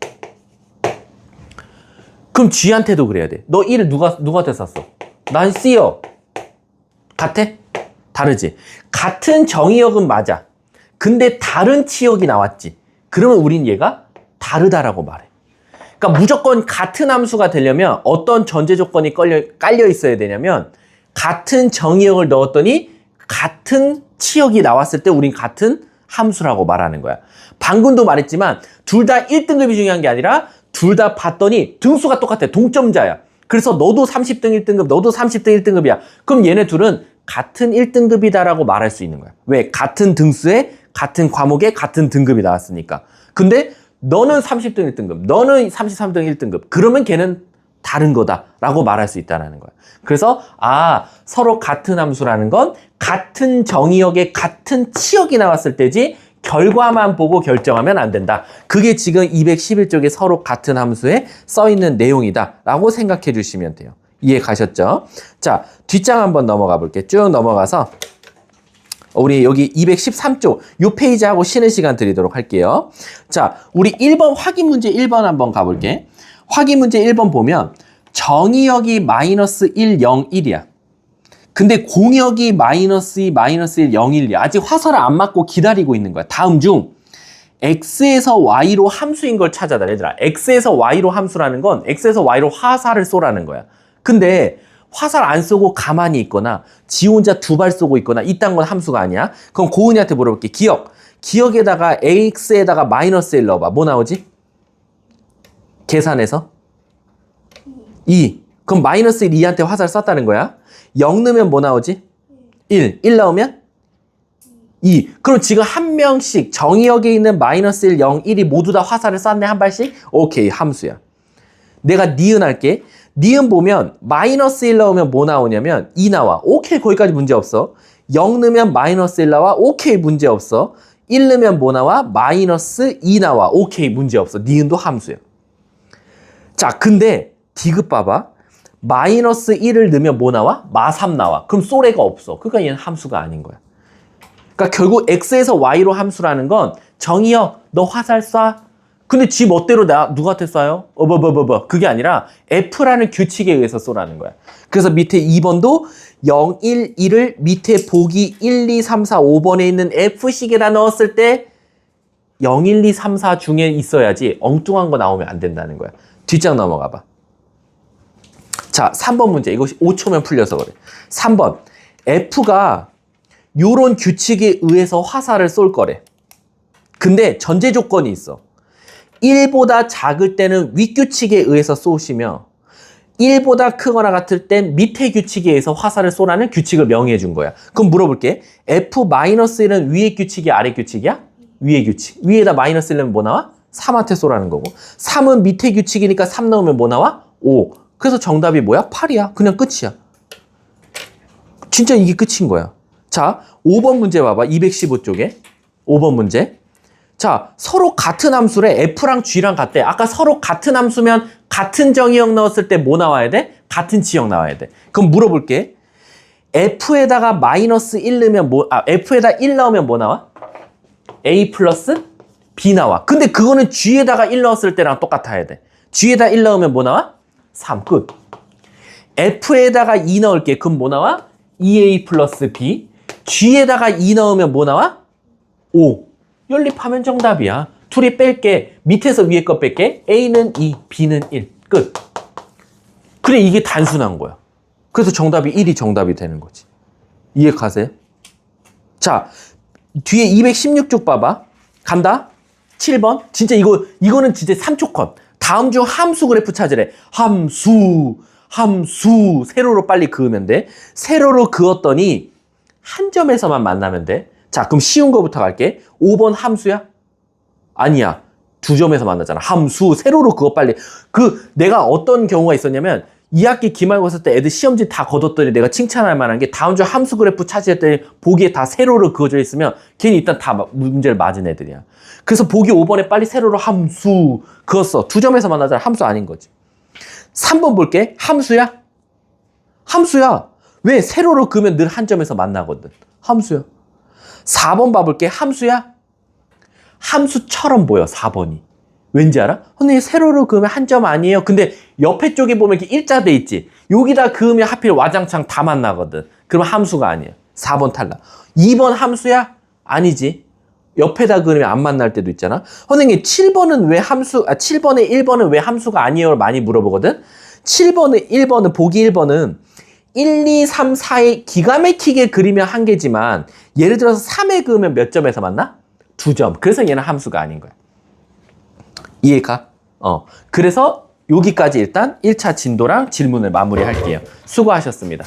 그럼 G한테도 그래야 돼. 너 1을 누구한테 쐈어? 난 C요. 같아? 다르지? 같은 정의역은 맞아. 근데 다른 치역이 나왔지. 그러면 우린 얘가 다르다라고 말해. 그러니까 무조건 같은 함수가 되려면 어떤 전제 조건이 깔려 있어야 되냐면 같은 정의역을 넣었더니 같은 치역이 나왔을 때 우린 같은 함수라고 말하는 거야. 방금도 말했지만 둘 다 1등급이 중요한 게 아니라 둘 다 봤더니 등수가 똑같아. 동점자야. 그래서 너도 30등 1등급, 너도 30등 1등급이야. 그럼 얘네 둘은 같은 1등급이다라고 말할 수 있는 거야. 왜? 같은 등수에 같은 과목에 같은 등급이 나왔으니까. 근데 너는 30등 1등급, 너는 33등 1등급. 그러면 걔는 다른 거다라고 말할 수 있다는 거야. 그래서 서로 같은 함수라는 건 같은 정의역에 같은 치역이 나왔을 때지 결과만 보고 결정하면 안 된다. 그게 지금 211쪽에 서로 같은 함수에 써있는 내용이다라고 생각해 주시면 돼요. 이해 가셨죠? 자, 뒷장 한번 넘어가 볼게요. 쭉 넘어가서 우리 여기 213쪽 요 페이지하고 쉬는 시간 드리도록 할게요. 자, 우리 1번 확인 문제 1번 한번 가볼게. 확인 문제 1번 보면 정의역이 마이너스 1, 0, 1이야. 근데 공역이 마이너스 2, 마이너스 1, 0, 1이야. 아직 화살을 안 맞고 기다리고 있는 거야. 다음 중 x에서 y로 함수인 걸 찾아라. 얘들아, x에서 y로 함수라는 건 x에서 y로 화살을 쏘라는 거야. 근데 화살 안 쏘고 가만히 있거나 지 혼자 두 발 쏘고 있거나 이딴 건 함수가 아니야. 그럼 고은이한테 물어볼게. 기억에다가 ax에다가 마이너스 1 넣어봐. 뭐 나오지? 계산해서 2. 그럼 마이너스 1, 2한테 화살 쐈다는 거야. 0 넣으면 뭐 나오지? 1. 1 나오면 2. 그럼 지금 한 명씩 정의역에 있는 마이너스 1, 0, 1이 모두 다 화살을 쐈네. 한 발씩? 오케이, 함수야. 내가 니은 할게. 니은 보면 마이너스 1 넣으면 뭐 나오냐면 2 나와. 오케이, 거기까지 문제 없어. 0 넣으면 마이너스 1 나와. 오케이, 문제 없어. 1 넣으면 뭐 나와? 마이너스 2 나와. 오케이, 문제 없어. 니은도 함수야. 자, 근데 디귿 봐봐. 마이너스 1을 넣으면 뭐 나와? 마3 나와. 그럼 쏘레가 없어. 그러니까 얘는 함수가 아닌 거야. 그러니까 결국 x에서 y로 함수라는 건 정의역, 너 화살 쏴. 근데 지 멋대로 누구한테 쏴요? 그게 아니라 F라는 규칙에 의해서 쏘라는 거야. 그래서 밑에 2번도 0, 1, 1을 밑에 보기 1, 2, 3, 4, 5번에 있는 F식에다 넣었을 때 0, 1, 2, 3, 4 중에 있어야지 엉뚱한 거 나오면 안 된다는 거야. 뒷장 넘어가 봐. 자, 3번 문제. 이것이 5초면 풀려서 그래. 3번. F가 요런 규칙에 의해서 화살을 쏠 거래. 근데 전제 조건이 있어. 1보다 작을 때는 윗규칙에 의해서 쏘시며 1보다 크거나 같을 땐 밑에 규칙에 의해서 화살을 쏘라는 규칙을 명의해 준 거야. 그럼 물어볼게. F-1은 위의 규칙이야? 아래 규칙이야? 위의 규칙. 위에다 마이너스 1 넣으면 뭐 나와? 3한테 쏘라는 거고. 3은 밑에 규칙이니까 3 넣으면 뭐 나와? 5. 그래서 정답이 뭐야? 8이야. 그냥 끝이야. 진짜 이게 끝인 거야. 자, 5번 문제 봐봐. 215쪽에. 5번 문제. 자, 서로 같은 함수래. F랑 G랑 같대. 아까 서로 같은 함수면 같은 정의역 넣었을 때 뭐 나와야 돼? 같은 지역 나와야 돼. 그럼 물어볼게. F에다가 마이너스 1 넣으면 F에다 1 넣으면 뭐 나와? A 플러스 B 나와. 근데 그거는 G에다가 1 넣었을 때랑 똑같아야 돼. G에다 1 넣으면 뭐 나와? 3. 끝. F에다가 2 넣을게. 그럼 뭐 나와? 2A 플러스 B. G에다가 2 넣으면 뭐 나와? 5. 연립하면 정답이야. 둘이 뺄게. 밑에서 위에 거 뺄게. A는 2, B는 1. 끝. 그래, 이게 단순한 거야. 그래서 정답이 1이 정답이 되는 거지. 이해 가세요? 자, 뒤에 216쪽 봐봐. 간다. 7번. 진짜 이거는 진짜 3초 컷. 다음 중 함수 그래프 찾으래. 함수. 세로로 빨리 그으면 돼. 세로로 그었더니 한 점에서만 만나면 돼. 자, 그럼 쉬운 거부터 갈게. 5번 함수야? 아니야. 2점에서 만나잖아. 함수. 세로로 그거 빨리. 내가 어떤 경우가 있었냐면 2학기 기말고사 때 애들 시험지 다 거뒀더니 내가 칭찬할 만한 게 다음 주 함수 그래프 찾으랬더니 보기에 다 세로로 그어져 있으면 걔는 일단 다 문제를 맞은 애들이야. 그래서 보기 5번에 빨리 세로로 함수 그었어. 2점에서 만나잖아. 함수 아닌 거지. 3번 볼게. 함수야? 함수야. 왜? 세로로 그으면 늘 한 점에서 만나거든. 함수야. 4번 봐볼게. 함수야? 함수처럼 보여, 4번이. 왠지 알아? 선생님, 세로로 그으면 한 점 아니에요? 근데 옆에 쪽에 보면 이렇게 일자 돼 있지? 여기다 그으면 하필 와장창 다 만나거든. 그럼 함수가 아니야. 4번 탈락. 2번 함수야? 아니지. 옆에다 그으면 안 만날 때도 있잖아. 선생님, 7번은 왜 7번에 1번은 왜 함수가 아니에요? 많이 물어보거든. 7번에 1번은, 보기 1번은 1, 2, 3, 4에 기가 막히게 그리면 한 개지만 예를 들어서 3에 그으면 몇 점에서 만나? 2점. 그래서 얘는 함수가 아닌 거야. 이해가? 그래서 여기까지 일단 1차 진도랑 질문을 마무리할게요. 수고하셨습니다.